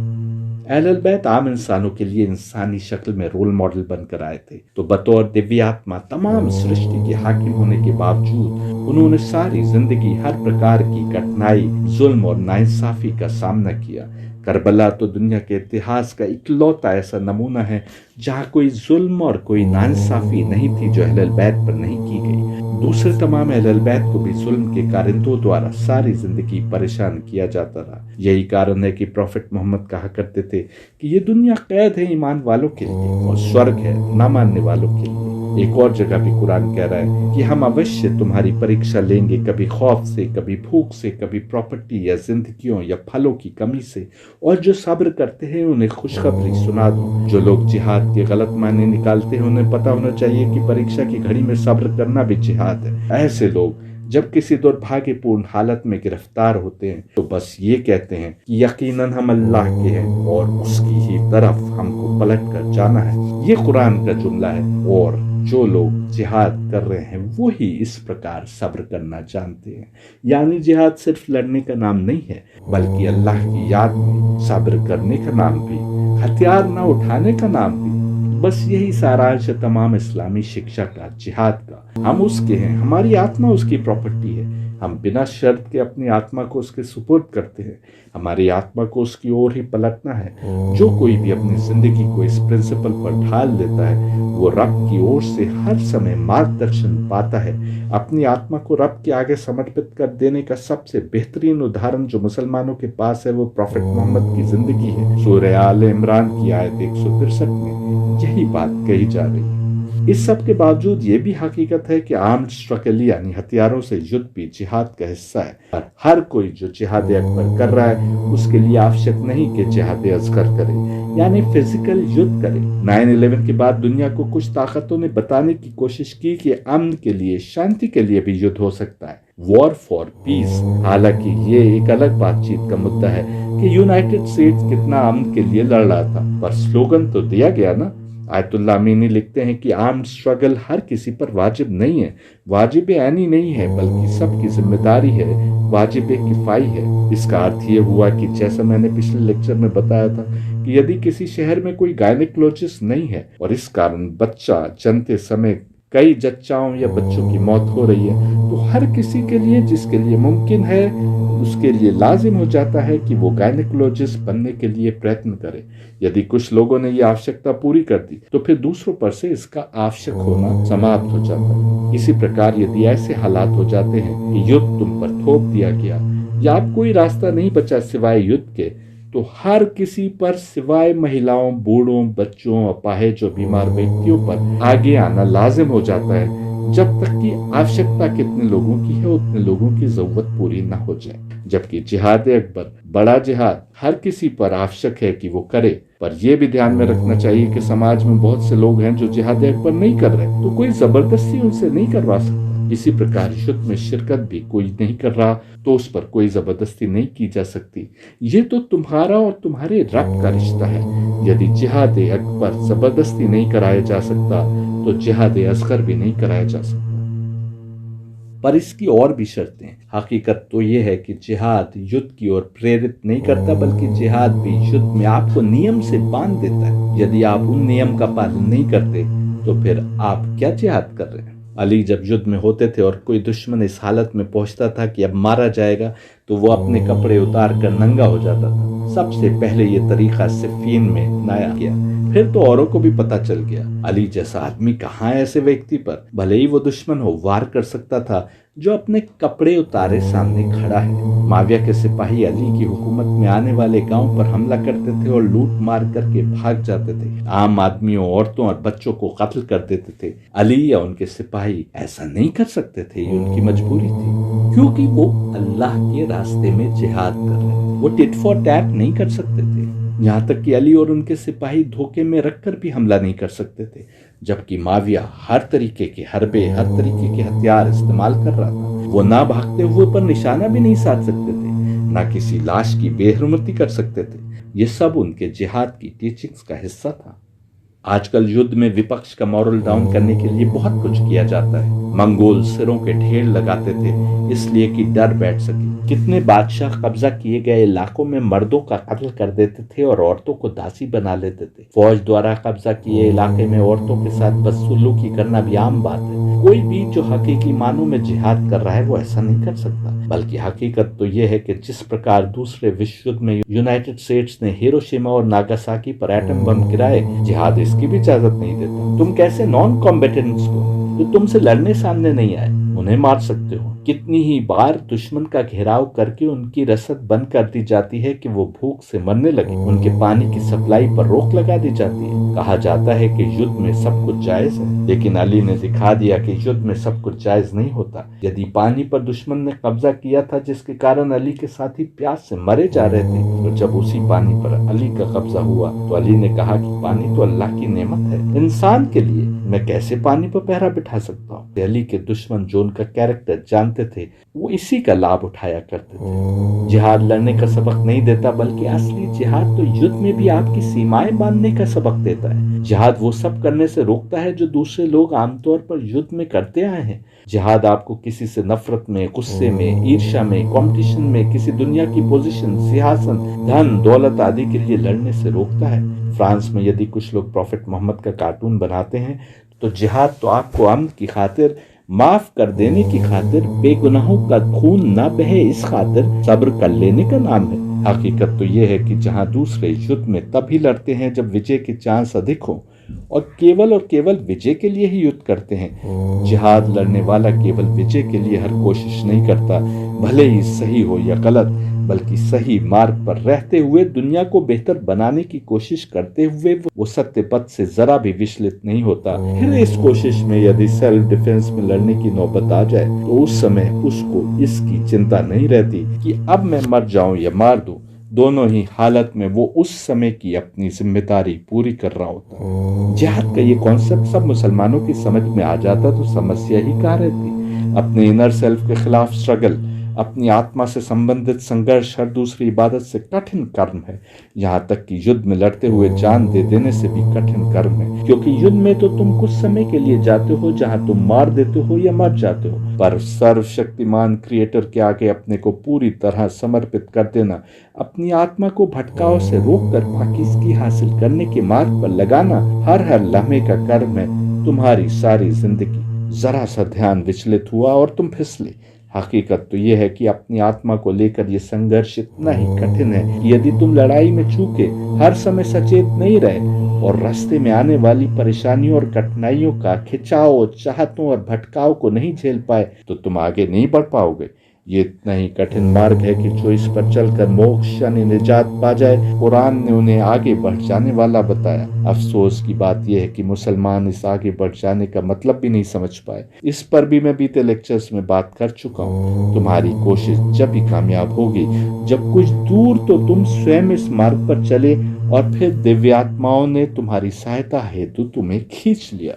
अहले बैत आम इंसानों के लिए इंसानी शक्ल में रोल मॉडल बनकर आए थे, तो बतौर दिव्यात्मा तमाम सृष्टि के हाकिम होने के बावजूद उन्होंने सारी जिंदगी हर प्रकार की कठिनाई, जुल्म और नाइंसाफी का सामना किया। करबला तो दुनिया के इतिहास का इकलौता ऐसा नमूना है जहाँ कोई जुल्म और कोई नाइंसाफी नहीं थी जो अहले बैत पर नहीं की गई। दूसरे तमाम अहले बैत को भी जुल्म के कारिंदों द्वारा सारी जिंदगी परेशान किया जाता रहा। यही कारण है कि प्रॉफिट मोहम्मद कहा करते थे कि ये दुनिया कैद है ईमान वालों के लिए और स्वर्ग है ना मानने वालों के लिए। एक और जगह भी कुरान कह रहा है कि हम अवश्य तुम्हारी परीक्षा लेंगे, कभी खौफ से, कभी भूख से, कभी प्रॉपर्टी या जिंदगियों या फलों की कमी से, और जो सब्र करते हैं उन्हें खुशखबरी सुना दो। जो लोग जिहाद के गलत मायने निकालते हैं उन्हें पता होना चाहिए कि परीक्षा की घड़ी में सब्र करना भी जिहाद है। ऐसे लोग जब किसी दुर्भाग्यपूर्ण हालत में गिरफ्तार होते हैं तो बस ये कहते हैं कि यकीनन हम अल्लाह के हैं और उसकी ही तरफ हमको पलट कर जाना है। ये कुरान का जुमला है और जो लोग जिहाद कर रहे हैं वो ही इस प्रकार सब्र करना जानते हैं। यानी जिहाद सिर्फ लड़ने का नाम नहीं है, बल्कि अल्लाह की याद में सब्र करने का नाम भी, हथियार न उठाने का नाम भी। बस यही सारांश है तमाम इस्लामी शिक्षा का, जिहाद का। हम उसके हैं, हमारी आत्मा उसकी प्रॉपर्टी है। हम बिना शर्त के अपनी आत्मा को उसके सुपुर्द करते हैं। हमारी आत्मा को उसकी ओर ही पलटना है। जो कोई भी अपनी जिंदगी को इस प्रिंसिपल पर ढाल देता है वो रब की ओर से हर समय मार्गदर्शन पाता है। अपनी आत्मा को रब के आगे समर्पित कर देने का सबसे बेहतरीन उदाहरण जो मुसलमानों के पास है वो प्रॉफिट मोहम्मद की जिंदगी है। सूरह आले इमरान की आयत 163 में यही बात कही जा रही है। इस सब के बावजूद ये भी हकीकत है कि आर्म्ड स्ट्रगल यानी हथियारों से युद्ध भी जिहाद का हिस्सा है। और हर कोई जो जिहाद अकबर कर रहा है उसके लिए आवश्यक नहीं कि जिहाद असगर करे, यानी फिजिकल युद्ध करे। 9/11 के बाद दुनिया को कुछ ताकतों ने बताने की कोशिश की कि अमन के लिए, शांति के लिए भी युद्ध हो सकता है, वॉर फॉर पीस। हालांकि ये एक अलग बातचीत का मुद्दा है कि यूनाइटेड स्टेट्स कितना अमन के लिए लड़ रहा था, पर स्लोगन तो दिया गया ना, आयतुल्लाह अमीनी लिखते हैं कि आर्म्ड स्ट्रगल हर किसी पर वाजिब नहीं है, वाजिब ऐनी नहीं है, बल्कि सबकी जिम्मेदारी है, वाजिब किफाई है। इसका अर्थ ये हुआ कि जैसा मैंने पिछले लेक्चर में बताया था कि यदि किसी शहर में कोई गायनेकोलॉजिस्ट नहीं है और इस कारण बच्चा जन्मते समय कई जच्चाओं या बच्चों की मौत हो रही है, तो हर किसी के लिए जिसके लिए मुमकिन है उसके लिए लाजिम हो जाता है कि वो गायनेकोलॉजिस्ट बनने के लिए प्रयत्न करे। यदि कुछ लोगों ने ये आवश्यकता पूरी कर दी तो फिर दूसरों पर से इसका आवश्यक होना समाप्त हो जाता है। इसी प्रकार यदि ऐसे हालात हो जाते हैं कि युद्ध तुम पर थोप दिया गया या अब कोई रास्ता नहीं बचा सिवाय युद्ध के, तो हर किसी पर सिवाय महिलाओं, बूढ़ों, बच्चों, अपाहिज और बीमार व्यक्तियों पर आगे आना लाजिम हो जाता है, जब तक कि आवश्यकता कितने लोगों की है उतने लोगों की जरूरत पूरी न हो जाए। जबकि जिहाद अकबर, बड़ा जिहाद हर किसी पर आवश्यक है कि वो करे, पर यह भी ध्यान में रखना चाहिए कि समाज में बहुत से लोग हैं जो जिहाद अकबर नहीं कर रहे, तो कोई जबरदस्ती उनसे नहीं करवा सकता। इसी प्रकार युद्ध में शिरकत भी कोई नहीं कर रहा तो उस पर कोई जबरदस्ती नहीं की जा सकती। ये तो तुम्हारा और तुम्हारे रब का रिश्ता है। यदि जिहाद अकबर जबरदस्ती नहीं कराया जा सकता तो जिहाद असगर भी नहीं कराया जा सकता। पर इसकी और भी शर्तें। हकीकत तो यह है कि जिहाद युद्ध की ओर प्रेरित नहीं करता, बल्कि जिहाद भी युद्ध में आपको नियम से बांध देता है। यदि आप उन नियम का पालन नहीं करते तो फिर आप क्या जिहाद कर रहे हैं। अली जब युद्ध में होते थे और कोई दुश्मन इस हालत में पहुंचता था कि अब मारा जाएगा, तो वो अपने कपड़े उतार कर नंगा हो जाता था। सबसे पहले ये तरीका सिफ़ीन में अपनाया गया, फिर तो औरों को भी पता चल गया। अली जैसा आदमी कहाँ ऐसे व्यक्ति पर, भले ही वो दुश्मन हो, वार कर सकता था जो अपने कपड़े उतारे सामने खड़ा है। माविया के सिपाही अली की हुकूमत में आने वाले गांव पर हमला करते थे और लूट मार करके भाग जाते थे। आम आदमियों, औरतों और बच्चों को कत्ल कर देते थे। अली या उनके सिपाही ऐसा नहीं कर सकते थे, ये उनकी मजबूरी थी, क्योंकि वो अल्लाह के रास्ते में जिहाद कर रहे थे। वो टिट फॉर टैट नहीं कर सकते थे। यहाँ तक कि अली और उनके सिपाही धोखे में रखकर भी हमला नहीं कर सकते थे, जबकि माविया हर तरीके के हरबे, हर तरीके के हथियार इस्तेमाल कर रहा था। वो ना भागते हुए पर निशाना भी नहीं साध सकते थे, ना किसी लाश की बेहरमती कर सकते थे। ये सब उनके जिहाद की टीचिंग्स का हिस्सा था। आजकल युद्ध में विपक्ष का मॉरल डाउन करने के लिए बहुत कुछ किया जाता है। मंगोल सिरों के ढेर लगाते थे इसलिए कि डर बैठ सके। कितने बादशाह कब्जा किए गए इलाकों में मर्दों का कत्ल कर देते थे और औरतों को दासी बना लेते थे। फौज द्वारा कब्जा किए इलाके में औरतों के साथ बदसलूकी करना भी आम बात है। कोई भी जो हकीकी मानों में जिहाद कर रहा है वो ऐसा नहीं कर सकता, बल्कि हकीकत तो यह है कि जिस प्रकार दूसरे विश्व युद्ध में यूनाइटेड स्टेट्स ने हिरोशिमा और नागासाकी पर एटम बम गिराए, जिहाद इसकी भी इजाजत नहीं देता। तुम कैसे नॉन कॉम्बेटेंट्स को जो तुमसे लड़ने सामने नहीं आए उन्हें मार सकते हो। कितनी ही बार दुश्मन का घेराव करके उनकी रसद बंद कर दी जाती है कि वो भूख से मरने लगे। उनके पानी की सप्लाई पर रोक लगा दी जाती है। कहा जाता है कि युद्ध में सब कुछ जायज है, लेकिन अली ने दिखा दिया कि युद्ध में सब कुछ जायज नहीं होता। यदि पानी पर दुश्मन ने कब्जा किया था जिसके कारण अली के साथी प्यास से मरे जा रहे थे, तो जब उसी पानी पर अली का कब्जा हुआ तो अली ने कहा कि पानी तो अल्लाह की नेमत है, इंसान के लिए मैं कैसे पानी पर पहरा बिठा सकता हूँ। अली के दुश्मन जो उनका कैरेक्टर जानते थे वो इसी का लाभ उठाया करते थे। जिहाद लड़ने का सबक नहीं देता, बल्कि असली जिहाद तो युद्ध में भी आपकी सीमाएं बांधने का सबक देता है। जिहाद वो सब करने से रोकता है जो दूसरे लोग आमतौर पर युद्ध में करते आए हैं। जिहाद आपको किसी से नफरत में, गुस्से में, ईर्ष्या में, कंपटीशन में, किसी दुनिया की पोजीशन, सिंहासन, धन दौलत आदि के लिए लड़ने से रोकता है। फ्रांस में यदि कुछ लोग प्रॉफेट मोहम्मद का कार्टून बनाते हैं तो जिहाद तो आपको अमन की खातिर, माफ कर देने की खातिर, बेगुनाहों का खून ना बहे इस खातिर सब्र कर लेने का नाम है। हकीकत तो यह है कि जहां दूसरे युद्ध में तभी लड़ते हैं जब विजय के चांस अधिक हो और केवल विजय के लिए ही युद्ध करते हैं। जिहाद लड़ने वाला केवल विजय के लिए हर कोशिश नहीं करता, भले ही सही हो या गलत, बल्कि सही मार्ग पर रहते हुए दुनिया को बेहतर बनाने की कोशिश करते हुए वो सत्य पथ से जरा भी विचलित नहीं होता। फिर इस कोशिश में यदि सेल्फ डिफेंस में लड़ने की नौबत आ जाए तो उस समय उसको इसकी चिंता नहीं रहती कि अब मैं मर जाऊं या मार दूं। दोनों ही हालत में वो उस समय की अपनी जिम्मेदारी पूरी कर रहा होता। जिहाद का ये कॉन्सेप्ट सब मुसलमानों की समझ में आ जाता तो समस्या ही कहाँ रहती। अपने इनर सेल्फ के खिलाफ स्ट्रगल, अपनी आत्मा से संबंधित संघर्ष हर दूसरी इबादत से कठिन कर्म है। यहाँ तक कि युद्ध में लड़ते हुए जान दे देने से भी कठिन कर्म है, क्योंकि युद्ध में तो तुम कुछ समय के लिए जाते हो जहाँ तुम मार देते हो या मर जाते हो, पर सर्वशक्तिमान क्रिएटर के आगे अपने को पूरी तरह समर्पित कर देना, अपनी आत्मा को भटकाव से रोककर पाकीज़गी हासिल करने के मार्ग पर लगाना हर हर लम्हे का कर्म है। तुम्हारी सारी जिंदगी जरा सा ध्यान विचलित हुआ और तुम फिसले। हकीकत तो यह है कि अपनी आत्मा को लेकर यह संघर्ष इतना ही कठिन है कि यदि तुम लड़ाई में चूके, हर समय सचेत नहीं रहे और रास्ते में आने वाली परेशानियों और कठिनाइयों का खिंचाव, चाहतों और भटकाव को नहीं झेल पाए तो तुम आगे नहीं बढ़ पाओगे। ये इतना ही कठिन मार्ग है कि जो इस पर चलकर मोक्ष यानी निजात पा जाए, कुरान ने उन्हें आगे बढ़ जाने वाला बताया। अफसोस की बात यह है कि मुसलमान इस आगे बढ़ जाने का मतलब भी नहीं समझ पाए। इस पर भी मैं बीते लेक्चर्स में बात कर चुका हूँ। तुम्हारी कोशिश जब भी कामयाब होगी जब कुछ दूर तो तुम स्वयं इस मार्ग पर चले और फिर दिव्यात्माओं ने तुम्हारी सहायता हेतु तुम्हें खींच लिया।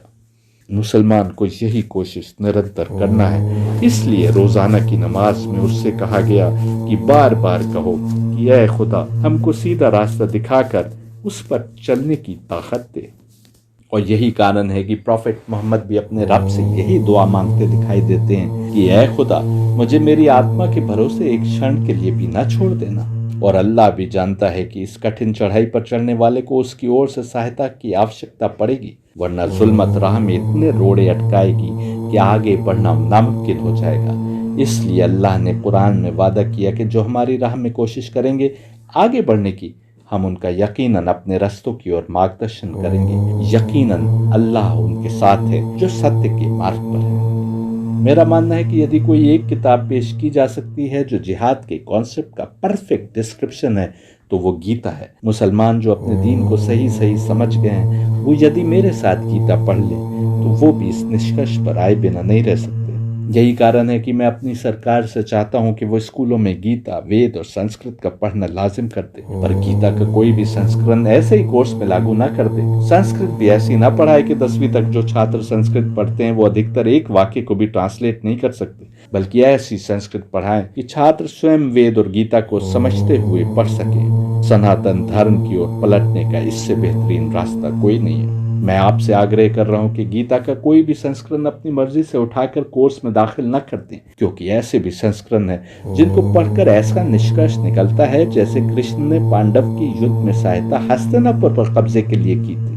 मुसलमान को यही कोशिश निरंतर करना है। इसलिए रोजाना की नमाज में उससे कहा गया कि बार बार कहो कि ऐ खुदा, हमको सीधा रास्ता दिखाकर उस पर चलने की ताकत दे। और यही कारण है कि प्रॉफेट मोहम्मद भी अपने रब से यही दुआ मांगते दिखाई देते हैं कि ऐ खुदा, मुझे मेरी आत्मा के भरोसे एक क्षण के लिए भी न छोड़ देना। और अल्लाह भी जानता है कि इस कठिन चढ़ाई पर चढ़ने वाले को उसकी ओर से सहायता की आवश्यकता पड़ेगी, वरना जुल्मत राह में इतने रोड़े अटकाएगी कि आगे बढ़ना नामुमकिन हो जाएगा। इसलिए अल्लाह ने कुरान में वादा किया कि जो हमारी राह में कोशिश करेंगे आगे बढ़ने की, हम उनका यकीनन अपने रास्तों की ओर मार्गदर्शन करेंगे। यकीनन अल्लाह उनके साथ है जो सत्य के मार्ग पर है। मेरा मानना है कि यदि कोई एक किताब पेश की जा सकती है जो जिहाद के कॉन्सेप्ट का परफेक्ट डिस्क्रिप्शन है तो वो गीता है। मुसलमान जो अपने दीन को सही सही समझ गए हैं, वो यदि मेरे साथ गीता पढ़ ले तो वो भी इस निष्कर्ष पर आए बिना नहीं रह सकते। यही कारण है कि मैं अपनी सरकार से चाहता हूं कि वो स्कूलों में गीता, वेद और संस्कृत का पढ़ना लाजिम कर दे, पर गीता का कोई भी संस्करण ऐसे ही कोर्स में लागू ना कर दे। संस्कृत भी ऐसी ना पढ़ाए कि 10वीं तक जो छात्र संस्कृत पढ़ते हैं वो अधिकतर एक वाक्य को भी ट्रांसलेट नहीं कर सकते, बल्कि ऐसी संस्कृत पढ़ाएं कि छात्र स्वयं वेद और गीता को समझते हुए पढ़ सके। सनातन धर्म की ओर पलटने का इससे बेहतरीन रास्ता कोई नहीं है। मैं आपसे आग्रह कर रहा हूं कि गीता का कोई भी संस्करण अपनी मर्जी से उठाकर कोर्स में दाखिल न कर दें, क्योंकि ऐसे भी संस्करण हैं जिनको पढ़कर ऐसा निष्कर्ष निकलता है जैसे कृष्ण ने पांडव की युद्ध में सहायता हस्तिनापुर पर कब्जे के लिए की थी।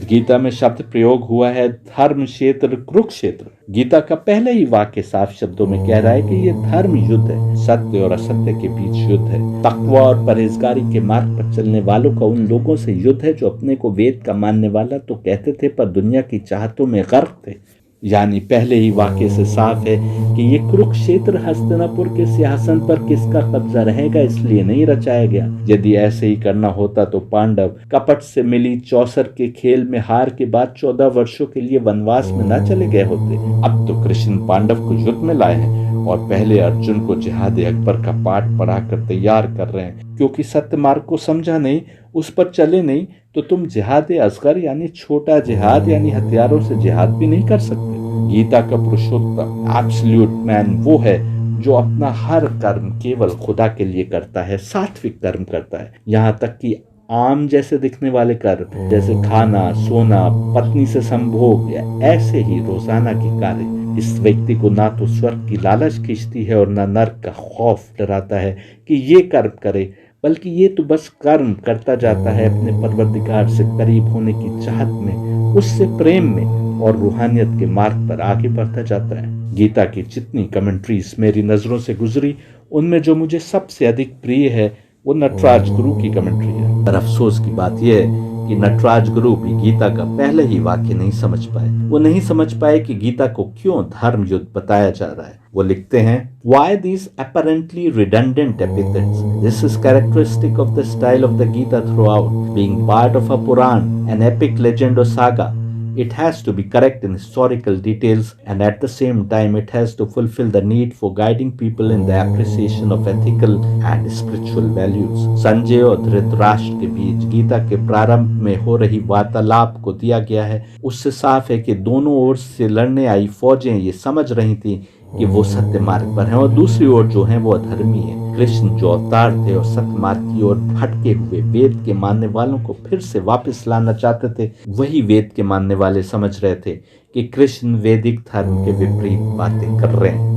गीता में शब्द प्रयोग हुआ है धर्म क्षेत्र, कुरुक्षेत्र। गीता का पहले ही वाक्य साफ शब्दों में कह रहा है कि यह धर्म युद्ध है, सत्य और असत्य के बीच युद्ध है। तकवा और परहेजगारी के मार्ग पर चलने वालों का उन लोगों से युद्ध है जो अपने को वेद का मानने वाला तो कहते थे पर दुनिया की चाहतों में गर्क थे। यानी पहले ही वाक्य से साफ है कि ये कुरुक्षेत्र हस्तिनापुर के सिंहासन पर किसका कब्जा रहेगा इसलिए नहीं रचाया गया। यदि ऐसे ही करना होता तो पांडव कपट से मिली चौसर के खेल में हार के बाद 14 वर्षों के लिए वनवास में न चले गए होते। अब तो कृष्ण पांडव को युद्ध में लाए हैं और पहले अर्जुन को जिहाद अकबर का पाठ पढ़ाकर तैयार कर रहे हैं, क्योंकि सत्य मार्ग को समझा नहीं, उस पर चले नहीं तो तुम जिहाद असगर यानी छोटा जिहाद यानी हथियारों से जिहाद भी नहीं कर सकते। गीता का पुरुषोत्तम एब्सोल्यूट मैन वो है जो अपना हर कर्म केवल खुदा के लिए करता है, सात्विक कर्म करता है। यहाँ तक कि आम जैसे दिखने वाले कर्म जैसे खाना, सोना, पत्नी से संभोग या ऐसे ही रोजाना के कार्य इस व्यक्ति को ना तो स्वर्ग की लालच खींचती है और ना नर्क का खौफ डराता है कि ये कर्म करे, बल्कि ये तो बस कर्म करता जाता है अपने परवरदिगार से करीब होने की चाहत में, उससे प्रेम में और रूहानियत के मार्ग पर आगे बढ़ता जाता है। गीता की जितनी कमेंट्रीज मेरी नजरों से गुजरी उनमें जो मुझे सबसे अधिक प्रिय है वो नटराज गुरु की कमेंट्री है। पर अफसोस की बात यह है कि नटराज गुरु भी गीता का पहले ही वाक्य नहीं समझ पाए। वो नहीं समझ पाए कि गीता को क्यों धर्म युद्ध बताया जा रहा है। वो लिखते हैं, Why these apparently redundant epithets? This is characteristic of the style of the Gita throughout. Being part of a Puran, an epic legend or saga, it has to be correct in historical details and at the same time it has to fulfill the need for guiding people in the appreciation of ethical and spiritual values. Sanjay और धृतराष्ट्र के बीच गीता के प्रारंभ में हो रही वार्तालाप को दिया गया है। उससे साफ है कि दोनों ओर से लड़ने आई फौजें ये समझ रही थी कि वो सत्य मार्ग पर हैं और दूसरी ओर जो हैं वो अधर्मी हैं। कृष्ण जो अवतार थे और सत्य मार्ग की ओर भटके हुए वेद के मानने वालों को फिर से वापस लाना चाहते थे, वही वेद के मानने वाले समझ रहे थे कि कृष्ण वैदिक धर्म के विपरीत बातें कर रहे हैं।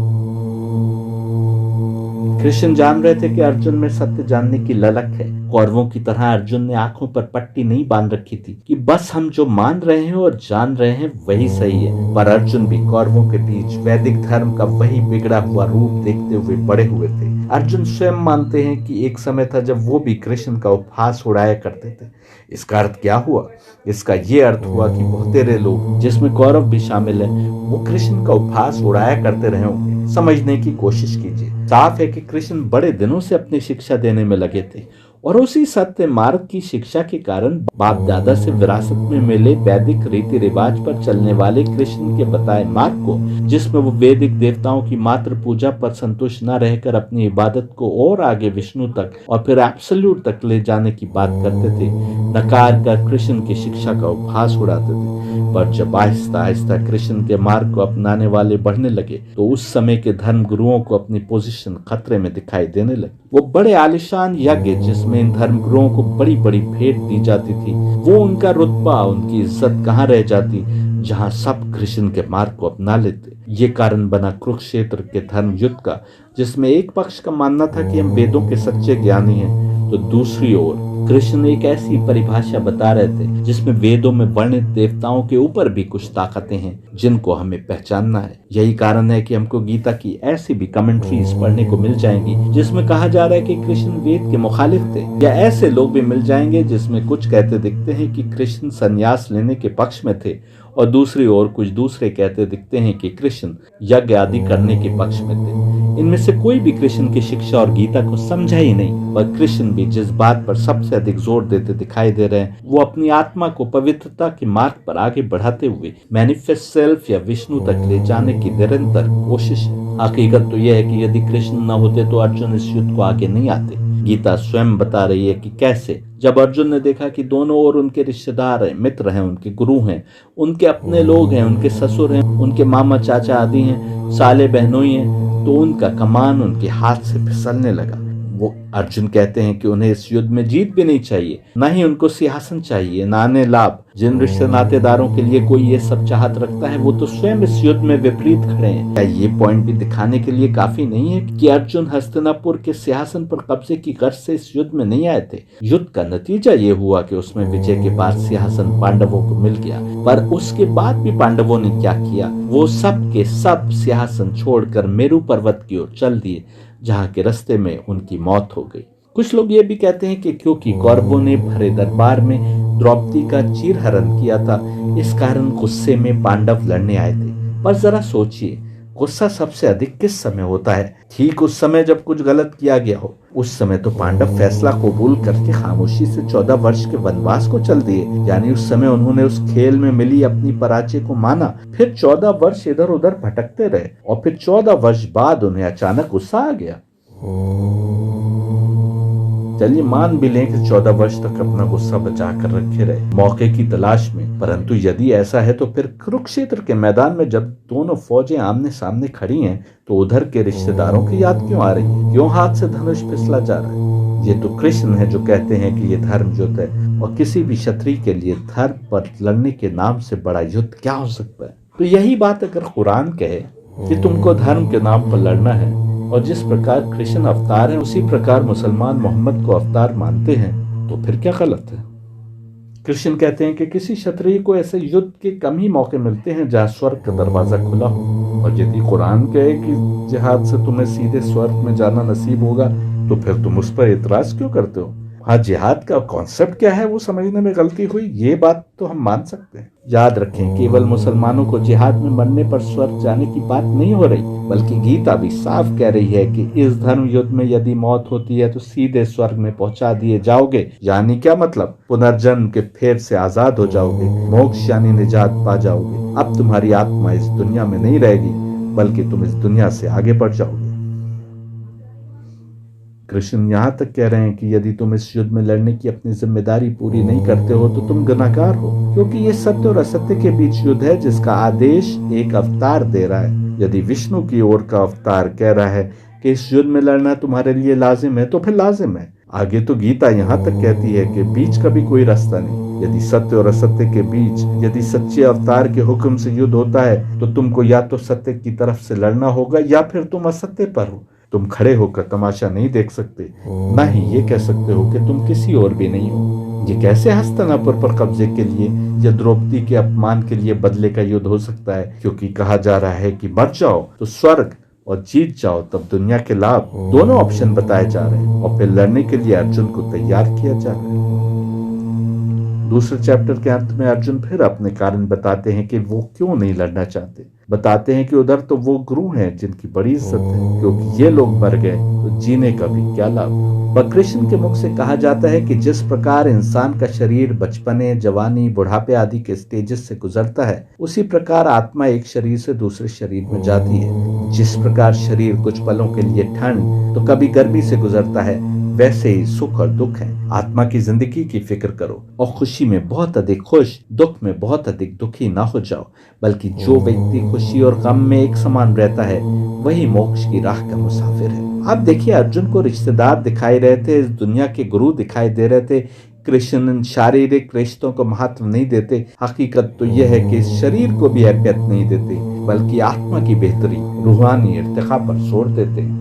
कृष्ण जान रहे थे कि अर्जुन में सत्य जानने की ललक है। कौरवों की तरह अर्जुन ने आंखों पर पट्टी नहीं बांध रखी थी कि बस हम जो मान रहे हैं और जान रहे हैं वही सही है, पर अर्जुन भी कौरवों के बीच वैदिक धर्म का वही बिगड़ा हुआ रूप देखते हुए बड़े हुए थे। अर्जुन स्वयं मानते हैं कि एक समय था जब वो भी कृष्ण का उपहास उड़ाया करते थे। इसका अर्थ क्या हुआ? इसका ये अर्थ हुआ कि बहुतेरे लोग, जिसमें कौरव भी शामिल है, वो कृष्ण का उपहास उड़ाया करते रहे होंगे। समझने की कोशिश कीजिए। साफ है कि कृष्ण बड़े दिनों से अपनी शिक्षा देने में लगे थे और उसी सत्य मार्ग की शिक्षा के कारण बाप दादा से विरासत में मिले वैदिक रीति रिवाज पर चलने वाले कृष्ण के बताए मार्ग को, जिसमें वो वैदिक देवताओं की मात्र पूजा पर संतुष्ट न रहकर अपनी इबादत को और आगे विष्णु तक और फिर एब्सोल्यूट तक ले जाने की बात करते थे, नकार कर कृष्ण की शिक्षा का उपहास उड़ाते थे। पर जब आहिस्ता आहिस्ता कृष्ण के मार्ग को अपनाने वाले बढ़ने लगे तो उस समय के धर्म गुरुओं को अपनी पोजीशन खतरे में दिखाई देने लगी। वो बड़े आलिशान यज्ञ जिसमें इन धर्म गुरुओं को बड़ी बड़ी भेंट दी जाती थी, वो उनका रुतबा, उनकी इज्जत कहाँ रह जाती जहाँ सब कृष्ण के मार्ग को अपना लेते। ये कारण बना कुरुक्षेत्र के धर्म युद्ध का, जिसमें एक पक्ष का मानना था कि हम वेदों के सच्चे ज्ञानी हैं, तो दूसरी ओर कृष्ण एक ऐसी परिभाषा बता रहे थे जिसमें वेदों में वर्णित देवताओं के ऊपर भी कुछ ताकतें हैं जिनको हमें पहचानना है। यही कारण है कि हमको गीता की ऐसी भी कमेंट्रीज पढ़ने को मिल जाएंगी जिसमें कहा जा रहा है कि कृष्ण वेद के मुखालिफ थे, या ऐसे लोग भी मिल जाएंगे जिसमें कुछ कहते दिखते हैं कि कृष्ण संन्यास लेने के पक्ष में थे और दूसरी ओर कुछ दूसरे कहते दिखते हैं कि कृष्ण यज्ञ आदि करने के पक्ष में थे। इनमें से कोई भी कृष्ण की शिक्षा और गीता को समझा ही नहीं, पर कृष्ण भी जिस बात पर सबसे अधिक जोर देते दिखाई दे रहे हैं वो अपनी आत्मा को पवित्रता के मार्ग पर आगे बढ़ाते हुए मैनिफेस्ट सेल्फ या विष्णु तक ले जाने की निरंतर कोशिश है। हकीकत तो यह है कि यदि कृष्ण न होते तो अर्जुन इस युद्ध को आगे नहीं आते। गीता स्वयं बता रही है कि कैसे जब अर्जुन ने देखा कि दोनों ओर उनके रिश्तेदार हैं, मित्र हैं, उनके गुरु हैं, उनके अपने लोग हैं, उनके ससुर हैं, उनके मामा चाचा आदि हैं, साले बहनोई हैं, तो उनका कमान उनके हाथ से फिसलने लगा। वो अर्जुन कहते हैं कि उन्हें इस युद्ध में जीत भी नहीं चाहिए, न ही उनको सिंहासन चाहिए, न अन्य लाभ। जिन रिश्ते नातेदारों के लिए कोई ये सब चाहत रखता है वो तो स्वयं इस युद्ध में विपरीत खड़े हैं। क्या ये पॉइंट भी दिखाने के लिए काफी नहीं है कि अर्जुन हस्तिनापुर के सिंहासन पर कब्जे की गर्ज से इस युद्ध में नहीं आए थे? युद्ध का नतीजा ये हुआ कि उसमें विजय के बाद सिंहासन पांडवों को मिल गया, पर उसके बाद भी पांडवों ने क्या किया? वो सब के सब सिंहासन छोड़कर मेरु पर्वत की ओर चल दिए, जहाँ के रास्ते में उनकी मौत हो गई। कुछ लोग ये भी कहते हैं कि क्योंकि कौरवों ने भरे दरबार में द्रौपदी का चीरहरण किया था, इस कारण गुस्से में पांडव लड़ने आए थे। पर जरा सोचिए, गुस्सा सबसे अधिक किस समय होता है? ठीक उस समय जब कुछ गलत किया गया हो। उस समय तो पांडव फैसला कबूल करके खामोशी से 14 वर्ष के वनवास को चल दिए, यानी उस समय उन्होंने उस खेल में मिली अपनी पराजय को माना, फिर 14 वर्ष इधर उधर भटकते रहे और फिर 14 वर्ष बाद उन्हें अचानक गुस्सा आ गया। चलिए मान भी लें कि 14 वर्ष तक अपना गुस्सा बचा कर रखे रहे मौके की तलाश में, परंतु यदि ऐसा है तो फिर कुरुक्षेत्र के मैदान में जब दोनों फौजें आमने सामने खड़ी हैं तो उधर के रिश्तेदारों की याद क्यों आ रही है? क्यों हाथ से धनुष फिसला जा रहा है? ये तो कृष्ण है जो कहते हैं कि ये धर्म युद्ध है, और किसी भी क्षत्रिय के लिए धर्म पर लड़ने के नाम से बड़ा युद्ध क्या हो सकता है? तो यही बात अगर कुरान कहे कि तुमको धर्म के नाम पर लड़ना है, और जिस प्रकार कृष्ण अवतार है उसी प्रकार मुसलमान मोहम्मद को अवतार मानते हैं, तो फिर क्या गलत है? कृष्ण कहते हैं कि किसी क्षत्रिय को ऐसे युद्ध के कम ही मौके मिलते हैं जहाँ स्वर्ग का दरवाजा खुला हो, और यदि कुरान कहे कि जिहाद से तुम्हें सीधे स्वर्ग में जाना नसीब होगा, तो फिर तुम उस पर इतराज क्यों करते हो? हाँ, जिहाद का कॉन्सेप्ट क्या है वो समझने में गलती हुई, ये बात तो हम मान सकते हैं। याद रखें, केवल मुसलमानों को जिहाद में मरने पर स्वर्ग जाने की बात नहीं हो रही, बल्कि गीता भी साफ कह रही है कि इस धर्म युद्ध में यदि मौत होती है तो सीधे स्वर्ग में पहुंचा दिए जाओगे। यानी क्या मतलब? पुनर्जन्म के फेर से आजाद हो जाओगे, मोक्ष यानी निजात पा जाओगे। अब तुम्हारी आत्मा इस दुनिया में नहीं रहेगी, बल्कि तुम इस दुनिया से आगे बढ़ जाओगे। कृष्ण यहाँ तक कह रहे हैं कि यदि तुम इस युद्ध में लड़ने की अपनी जिम्मेदारी पूरी नहीं करते हो तो तुम गुनहगार हो, क्योंकि ये सत्य और असत्य के बीच युद्ध है जिसका आदेश एक अवतार दे रहा है। यदि विष्णु की ओर का अवतार कह रहा है कि इस युद्ध में लड़ना तुम्हारे लिए लाजिम है तो फिर लाजिम है। आगे तो गीता यहाँ तक कहती है कि बीच का भी कोई रास्ता नहीं। यदि सत्य और असत्य के बीच, यदि सच्चे अवतार के हुक्म से युद्ध होता है तो तुमको या तो सत्य की तरफ से लड़ना होगा या फिर तुम असत्य पर हो। तुम खड़े होकर तमाशा नहीं देख सकते, ना ही ये कह सकते हो कि तुम किसी और भी नहीं हो। ये कैसे हस्तिनापुर पर कब्जे के लिए या द्रौपदी के अपमान के लिए बदले का युद्ध हो सकता है? क्योंकि कहा जा रहा है कि मर जाओ तो स्वर्ग और जीत जाओ तब दुनिया के लाभ, दोनों ऑप्शन बताए जा रहे हैं और फिर लड़ने के लिए अर्जुन को तैयार किया जा रहा है। दूसरे चैप्टर के अंत में अर्जुन फिर अपने कारण बताते हैं कि वो क्यों नहीं लड़ना चाहते। बताते हैं कि उधर तो वो गुरु हैं जिनकी बड़ी इज्जत है, क्योंकि ये लोग मर गए तो जीने का भी क्या लाभ। पर कृष्ण के मुख से कहा जाता है कि जिस प्रकार इंसान का शरीर बचपने, जवानी, बुढ़ापे आदि के स्टेजेस से गुजरता है, उसी प्रकार आत्मा एक शरीर से दूसरे शरीर में जाती है। जिस प्रकार शरीर कुछ पलों के लिए ठंड तो कभी गर्मी से गुजरता है, वैसे ही सुख और दुख है। आत्मा की जिंदगी की फिक्र करो और खुशी में बहुत अधिक खुश, दुख में बहुत अधिक दुखी ना हो जाओ, बल्कि जो व्यक्ति खुशी और गम में एक समान रहता है वही मोक्ष की राह का मुसाफिर है। आप देखिए, अर्जुन को रिश्तेदार दिखाई रहे थे, इस दुनिया के गुरु दिखाई दे रहे थे। कृष्ण शारीरिक रिश्तों को महत्व नहीं देते। हकीकत तो यह है कि शरीर को भी अहमियत नहीं देते, बल्कि आत्मा की बेहतरी, रूहानी इर्तिका पर जोर देते।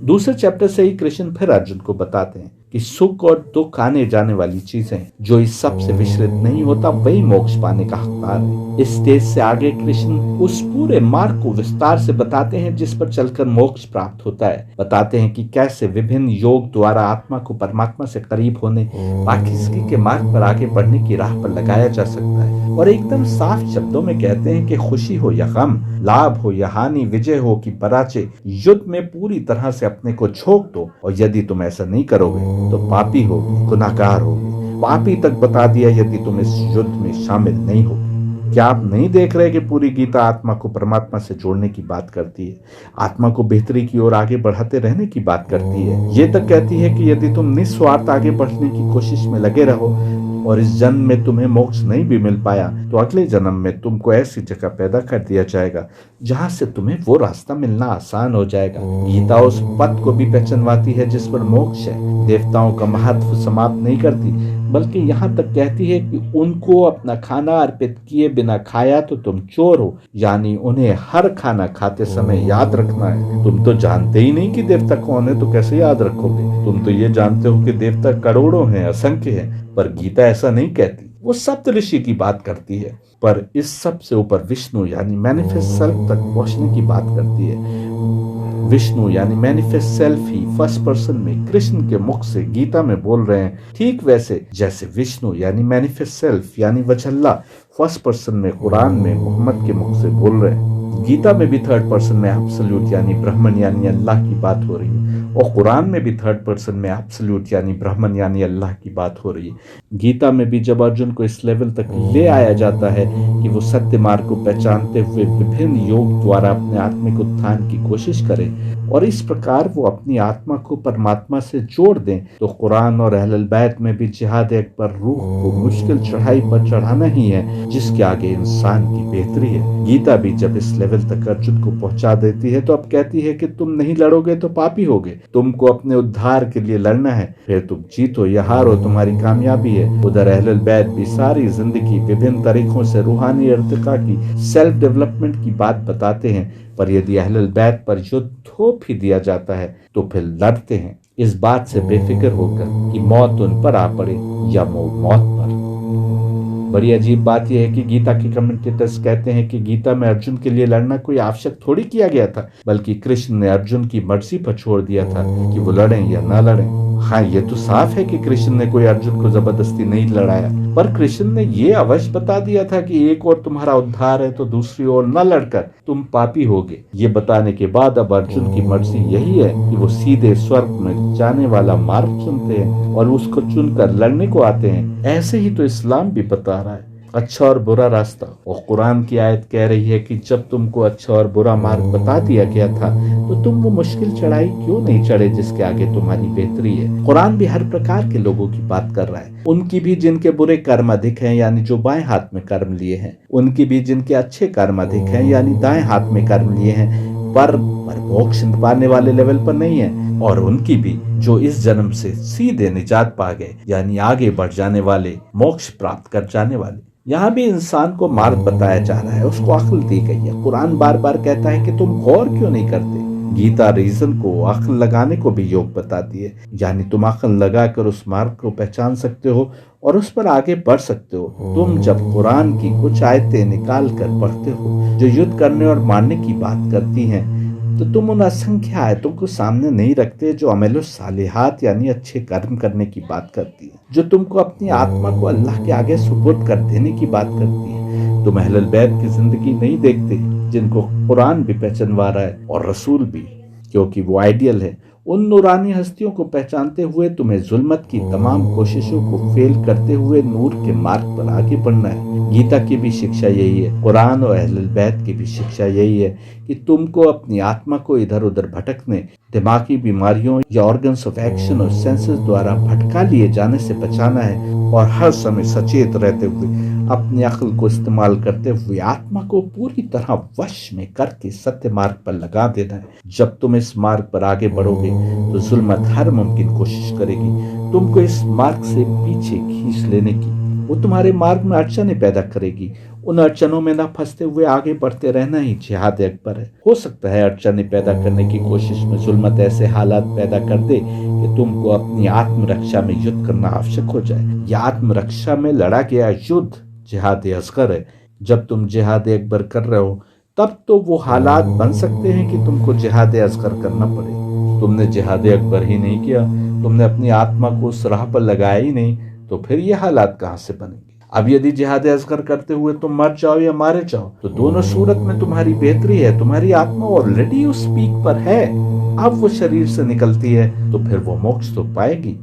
दूसरे चैप्टर से ही कृष्ण फिर अर्जुन को बताते हैं कि सुख और दुख आने जाने वाली चीजें, जो इस सब से विचलित नहीं होता वही मोक्ष पाने का हकदार है। इस स्टेज से आगे कृष्ण उस पूरे मार्ग को विस्तार से बताते हैं जिस पर चलकर मोक्ष प्राप्त होता है। बताते हैं कि कैसे विभिन्न योग द्वारा आत्मा को परमात्मा से करीब होने, पाकिस्तान के मार्ग पर आगे बढ़ने की राह पर लगाया जा सकता है। और एकदम साफ शब्दों में कहते हैं कि खुशी हो या गम, लाभ हो या हानि, विजय हो कि पराजय, युद्ध में पूरी तरह से अपने को झोंक दो। और यदि तुम ऐसा नहीं करोगे तो पापी होगे, गुनाहगार होगे। पापी तक बता दिया यदि तुम इस युद्ध में शामिल नहीं हो। क्या आप नहीं देख रहे कि पूरी गीता आत्मा को परमात्मा से जोड़ने की बात करती है, आत्मा को बेहतरी की ओर आगे बढ़ाते रहने की बात करती है। ये तक कहती है कि यदि तुम निस्वार्थ आगे बढ़ने की कोशिश में लगे रहो और इस जन्म में तुम्हें मोक्ष नहीं भी मिल पाया तो अगले जन्म में तुमको ऐसी जगह पैदा कर दिया जाएगा जहां से तुम्हें वो रास्ता मिलना आसान हो जाएगा। गीता उस पथ को भी पहचानवाती है जिस पर मोक्ष है। देवताओं का महत्व समाप्त नहीं करती, बल्कि यहाँ तक कहती है कि उनको अपना खाना अर्पित किए बिना खाया तो तुम चोर हो, यानी उन्हें हर खाना खाते समय याद रखना है। तुम तो जानते ही नहीं कि देवता कौन है तो कैसे याद रखोगे। तुम तो ये जानते हो कि देवता करोड़ों हैं, असंख्य हैं, पर गीता ऐसा नहीं कहती। वो सप्त ऋषि की बात करती है, पर इस सब से ऊपर विष्णु यानी मैनिफेस्ट सेल्फ तक पहुंचने की बात करती है। विष्णु यानी मैनिफेस्ट सेल्फ ही फर्स्ट पर्सन में कृष्ण के मुख से गीता में बोल रहे हैं, ठीक वैसे जैसे विष्णु यानी मैनिफेस्ट सेल्फ यानी वजल्ला फर्स्ट पर्सन में कुरान में मोहम्मद के मुख से बोल रहे हैं। गीता में भी थर्ड पर्सन में एब्सोल्यूट यानी ब्रह्मन यानी अल्लाह की बात हो रही है, और कुरान में भी थर्ड पर्सन में एब्सोल्यूट यानी ब्रह्मन यानी अल्लाह की बात हो रही है। गीता में भी जब अर्जुन को इस लेवल तक ले आया जाता है कि वो सत्य मार्ग को पहचानते हुए विभिन्न योग द्वारा अपने आत्मिक उत्थान की कोशिश करें और इस प्रकार वो अपनी आत्मा को परमात्मा से जोड़ दें, तो कुरान और अहले बैत में भी जिहाद अकबर रूह को मुश्किल चढ़ाई पर चढ़ाना ही है जिसके आगे इंसान की बेहतरी है। गीता भी जब इस लेवल तक अर्जुन को पहुंचा देती है तो अब कहती है कि तुम नहीं लड़ोगे तो पापी होगे, तुमको अपने उद्धार के लिए लड़ना है, फिर तुम जीतो या हारो तुम्हारी कामयाबी है। उधर अहले बैत भी सारी जिंदगी विभिन्न तरीकों से रूहानी इर्तिका की, सेल्फ डेवलपमेंट की बात बताते हैं, पर यदि अहले बैत पर युद्ध थोप ही दिया जाता है तो फिर लड़ते हैं इस बात से बेफिक्र होकर कि मौत उन पर आ पड़े या मौत पर। बड़ी अजीब बात यह है कि गीता के कमेंटेटर्स कहते हैं कि गीता में अर्जुन के लिए लड़ना कोई आवश्यक थोड़ी किया गया था, बल्कि कृष्ण ने अर्जुन की मर्जी पर छोड़ दिया था कि वो लड़ें या ना लड़ें। हाँ, ये तो साफ है कि कृष्ण ने कोई अर्जुन को जबरदस्ती नहीं लड़ाया, पर कृष्ण ने ये अवश्य बता दिया था कि एक और तुम्हारा उद्धार है तो दूसरी ओर न लड़कर तुम पापी होगे। ये बताने के बाद अब अर्जुन की मर्जी यही है कि वो सीधे स्वर्ग में जाने वाला मार्ग चुनते हैं और उसको चुनकर लड़ने को आते हैं। ऐसे ही तो इस्लाम भी बता रहा है अच्छा और बुरा रास्ता। और कुरान की आयत कह रही है कि जब तुमको अच्छा और बुरा मार्ग बता दिया गया था तो तुम वो मुश्किल चढ़ाई क्यों नहीं चढ़े जिसके आगे तुम्हारी बेहतरी है। कुरान भी हर प्रकार के लोगों की बात कर रहा है, उनकी भी जिनके बुरे कर्म अधिक हैं यानी जो बाएं हाथ में कर्म लिए हैं, उनकी भी जिनके अच्छे कर्म अधिक हैं यानी दाएं हाथ में कर्म लिए हैं, पर मोक्ष पाने वाले लेवल पर नहीं है, और उनकी भी जो इस जन्म से सीधे निजात पा गए यानी आगे बढ़ जाने वाले, मोक्ष प्राप्त कर जाने वाले। यहाँ भी इंसान को मार्ग बताया जा रहा है, उसको अक्ल दी गई है। कुरान बार बार कहता है कि तुम गौर क्यों नहीं करते। गीता रीजन को, अक्ल लगाने को भी योग बताती है, यानी तुम अक्ल लगाकर उस मार्ग को पहचान सकते हो और उस पर आगे बढ़ सकते हो। तुम जब कुरान की कुछ आयतें निकाल कर पढ़ते हो जो युद्ध करने और मारने की बात करती हैं, तो तुम उन असंख्य आयतों को सामने नहीं रखते जो अमल सालिहात यानी अच्छे कर्म करने की बात करती है, जो तुमको अपनी आत्मा को अल्लाह के आगे सुपुर्द कर देने की बात करती है। तुम अहलुल बैत की जिंदगी नहीं देखते जिनको कुरान भी पहचानवा रहा है और रसूल भी, क्योंकि वो आइडियल है। उन नूरानी हस्तियों को पहचानते हुए तुम्हें जुल्मत की तमाम कोशिशों को फेल करते हुए नूर के मार्ग पर आगे बढ़ना है। गीता की भी शिक्षा यही है, कुरान और अहलुल बैत की भी शिक्षा यही है कि तुमको अपनी आत्मा को इधर उधर भटकने, दिमागी बीमारियों या ऑर्गन्स ऑफ एक्शन और सेंसेस द्वारा भटका लिए जाने से बचाना है और हर समय सचेत रहते हुए अपनी अक्ल को इस्तेमाल करते हुए आत्मा को पूरी तरह वश में करके सत्य मार्ग पर लगा देना है। जब तुम इस मार्ग पर आगे बढ़ोगे तो जुल्मत हर मुमकिन कोशिश करेगी तुमको इस मार्ग से पीछे खींच लेने की। वो तुम्हारे मार्ग में अड़चनें पैदा करेगी। उन अड़चनों में न फंसते हुए आगे बढ़ते रहना ही जिहाद अकबर है। हो सकता है अड़चनें पैदा करने की कोशिश में जुल्मत ऐसे हालात पैदा कर दे कि तुमको अपनी आत्मरक्षा में युद्ध करना आवश्यक हो जाए। यह आत्मरक्षा में लड़ा गया युद्ध जिहाद असगर है। जब तुम जिहाद अकबर कर रहे हो तब तो वो हालात बन सकते हैं कि तुमको जिहाद असगर करना पड़े। तुमने जिहाद अकबर ही नहीं किया, तुमने अपनी आत्मा को उस राह पर लगाया ही नहीं, तो फिर ये हालात कहाँ से बनेंगे। अब यदि जिहाद असगर करते हुए तुम मर जाओ या मारे जाओ तो दोनों सूरत में तुम्हारी बेहतरी है। तुम्हारी आत्मा ऑलरेडी उस पीक पर है, अब वो शरीर से निकलती है तो फिर वो मोक्ष तो पाएगी।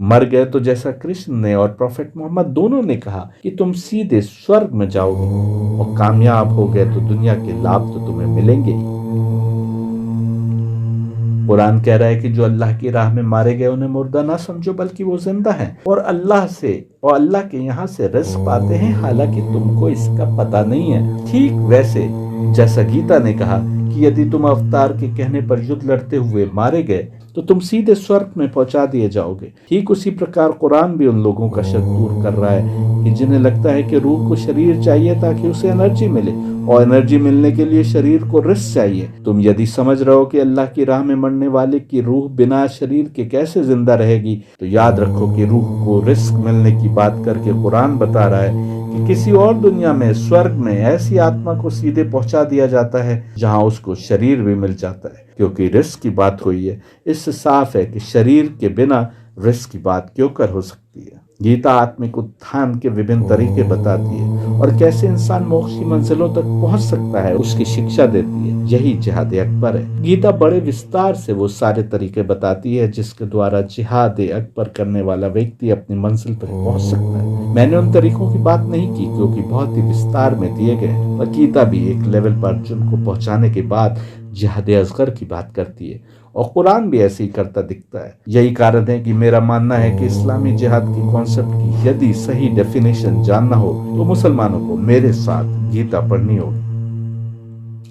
मर गए तो जैसा कृष्ण ने और प्रोफेट मोहम्मद दोनों ने कहा कि तुम सीधे स्वर्ग में जाओगे, और कामयाब हो गए तो दुनिया के लाभ तो तुम्हें मिलेंगे ही। कुरान कह रहा है कि जो अल्लाह की राह में मारे गए उन्हें मुर्दा ना समझो बल्कि वो जिंदा हैं और अल्लाह के यहाँ से रिज़्क़ पाते हैं, हालांकि तुमको इसका पता नहीं है। ठीक वैसे जैसा गीता ने कहा कि यदि तुम अवतार के कहने पर युद्ध लड़ते हुए मारे गए तो तुम सीधे स्वर्ग में पहुंचा दिए जाओगे। ठीक उसी प्रकार कुरान भी उन लोगों का शक दूर कर रहा है कि जिन्हें लगता है कि रूह को शरीर चाहिए ताकि उसे एनर्जी मिले, और एनर्जी मिलने के लिए शरीर को रिस्क चाहिए। तुम यदि समझ रहे हो कि अल्लाह की राह में मरने वाले की रूह बिना शरीर के कैसे जिंदा रहेगी, तो याद रखो कि रूह को रिस्क मिलने की बात करके कुरान बता रहा है कि किसी और दुनिया में, स्वर्ग में, ऐसी आत्मा को सीधे पहुंचा दिया जाता है जहां उसको शरीर भी मिल जाता है, क्योंकि रिस्क की बात हुई है। इससे साफ है कि शरीर के बिना रिस्क की बात क्यों कर हो सकती है। गीता आत्मिक उत्थान के विभिन्न तरीके बताती है और कैसे इंसान मोक्ष की मंजिलों तक पहुंच सकता है, उसकी शिक्षा देती है। यही जिहाद अकबर है। गीता बड़े विस्तार से वो सारे तरीके बताती है जिसके द्वारा जिहाद अकबर करने वाला व्यक्ति अपनी मंजिल तक पहुंच सकता है। मैंने उन तरीकों की बात नहीं की क्योंकि बहुत ही विस्तार में दिए गए, और गीता भी एक लेवल पर अर्जुन को पहुंचाने के बाद जिहाद असगर की बात करती है, और कुरान भी ऐसे ही करता दिखता है। यही कारण है कि मेरा मानना है कि इस्लामी जिहाद की कॉन्सेप्ट की यदि सही डेफिनेशन जानना हो तो मुसलमानों को मेरे साथ गीता पढ़नी होगी।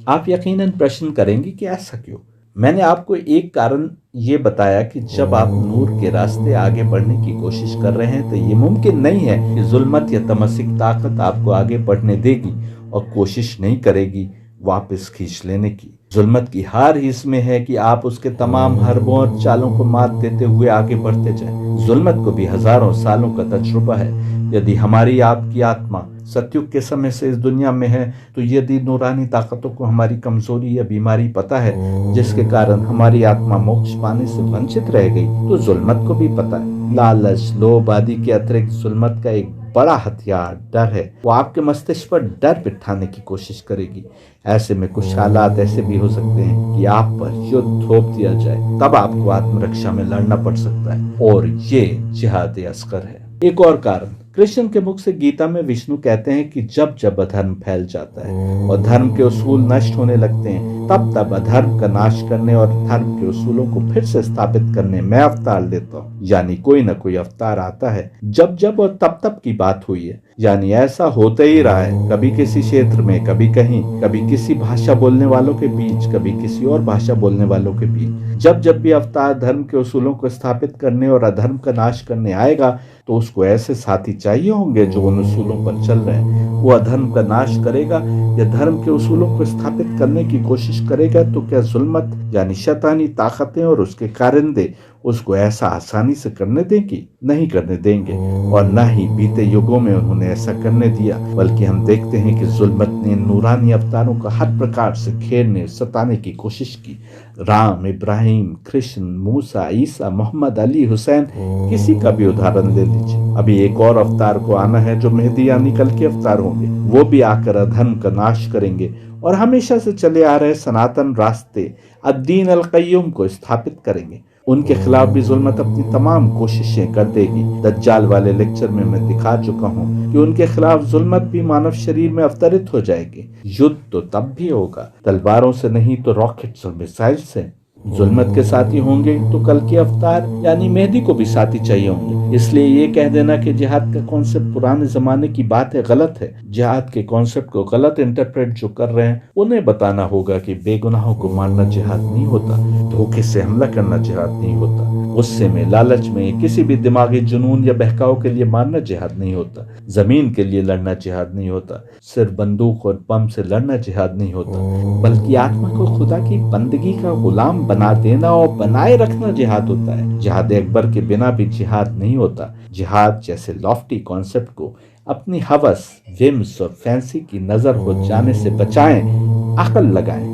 आप यकीनन प्रश्न करेंगे कि ऐसा क्यों। मैंने आपको एक कारण ये बताया कि जब आप नूर के रास्ते आगे बढ़ने की कोशिश कर रहे हैं तो ये मुमकिन नहीं है कि जुल्मत या तमसिक ताकत आपको आगे बढ़ने देगी और कोशिश नहीं करेगी वापस खींच लेने की। जुल्मत की हार ही इसमें है कि आप उसके तमाम हरबों और चालों को मात देते हुए आगे बढ़ते जाएं। जुल्मत को भी हजारों सालों का तजुर्बा है। यदि हमारी आपकी आत्मा सतयुग के समय से इस दुनिया में है, तो यदि नूरानी ताकतों को हमारी कमजोरी या बीमारी पता है जिसके कारण हमारी आत्मा मोक्ष पाने से वंचित रह गई, तो जुल्मत को भी पता है। लालच, लोभ आदि के अतिरिक्त जुल्मत का एक बड़ा हथियार डर है। वो आपके मस्तिष्क पर डर बिठाने की कोशिश करेगी। ऐसे में कुछ हालात ऐसे भी हो सकते हैं कि आप पर युद्ध थोप दिया जाए, तब आपको आत्मरक्षा में लड़ना पड़ सकता है, और ये जिहाद असगर है। एक और कारण, कृष्ण के मुख से गीता में विष्णु कहते हैं कि जब जब अधर्म फैल जाता है और धर्म के उसूल नष्ट होने लगते हैं, तब तब अधर्म का नाश करने और धर्म के उसूलों को फिर से स्थापित करने मैं अवतार लेता हूँ। यानी कोई ना कोई अवतार आता है। जब जब और तब तब की बात हुई है, यानी ऐसा होते ही रहा है। कभी किसी क्षेत्र में, कभी कहीं, कभी किसी भाषा बोलने वालों के बीच, कभी किसी और भाषा बोलने वालों के बीच। जब जब भी अवतार धर्म के उसूलों को स्थापित करने और अधर्म का नाश करने आएगा, तो उसको ऐसे साथी चाहिए होंगे जो उन उसूलों पर चल रहे हैं। वो अधर्म का नाश करेगा या धर्म के उसूलों को स्थापित करने की कोशिश करेगा, तो क्या जुल्मत यानी शैतानी ताकतें और उसके कारिंदे उसको ऐसा आसानी से करने देंगी? नहीं करने देंगे, और न ही बीते युगों में उन्होंने ऐसा करने दिया। बल्कि हम देखते हैं कि जुल्मत ने नूरानी अवतारों का हर प्रकार से घेरने, सताने की कोशिश की। राम, इब्राहिम, कृष्ण, मूसा, ईसा, मोहम्मद, अली, हुसैन, किसी का भी उदाहरण ले लीजिए। अभी एक और अवतार को आना है जो मेहदी यानी कल के अवतार होंगे। वो भी आकर अधर्म का नाश करेंगे और हमेशा से चले आ रहे सनातन रास्ते अद्दीन अल क़य्यूम को स्थापित करेंगे। उनके खिलाफ भी जुल्मत अपनी तमाम कोशिशें कर देगी। दज्जाल वाले लेक्चर में मैं दिखा चुका हूँ कि उनके खिलाफ जुल्मत भी मानव शरीर में अवतरित हो जाएगी। युद्ध तो तब भी होगा, तलवारों से नहीं तो रॉकेट्स और मिसाइल से। जुल्मत के साथी होंगे तो कल के अवतार यानी मेहदी को भी साथी चाहिए होंगे। इसलिए ये कह देना कि जिहाद का कॉन्सेप्ट पुराने जमाने की बात है, गलत है। जिहाद के कॉन्सेप्ट को गलत इंटरप्रेट जो कर रहे हैं, उन्हें बताना होगा कि बेगुनाहों को मारना जिहाद नहीं होता, धोखे से हमला करना जिहाद नहीं होता, गुस्से में, लालच में, किसी भी दिमागी जुनून या बहकाव के लिए मारना जिहाद नहीं होता, जमीन के लिए लड़ना जिहाद नहीं होता, सिर्फ बंदूक और बम से लड़ना जिहाद नहीं होता, बल्कि आत्मा को खुदा की बंदगी का गुलाम बना देना और बनाए रखना जिहाद होता है। जिहाद अकबर के बिना भी जिहाद नहीं होता। जिहाद जैसे लॉफ्टी कॉन्सेप्ट को अपनी हवस, विम्स और फैंसी की नजर हो जाने से बचाएं, अकल लगाएं।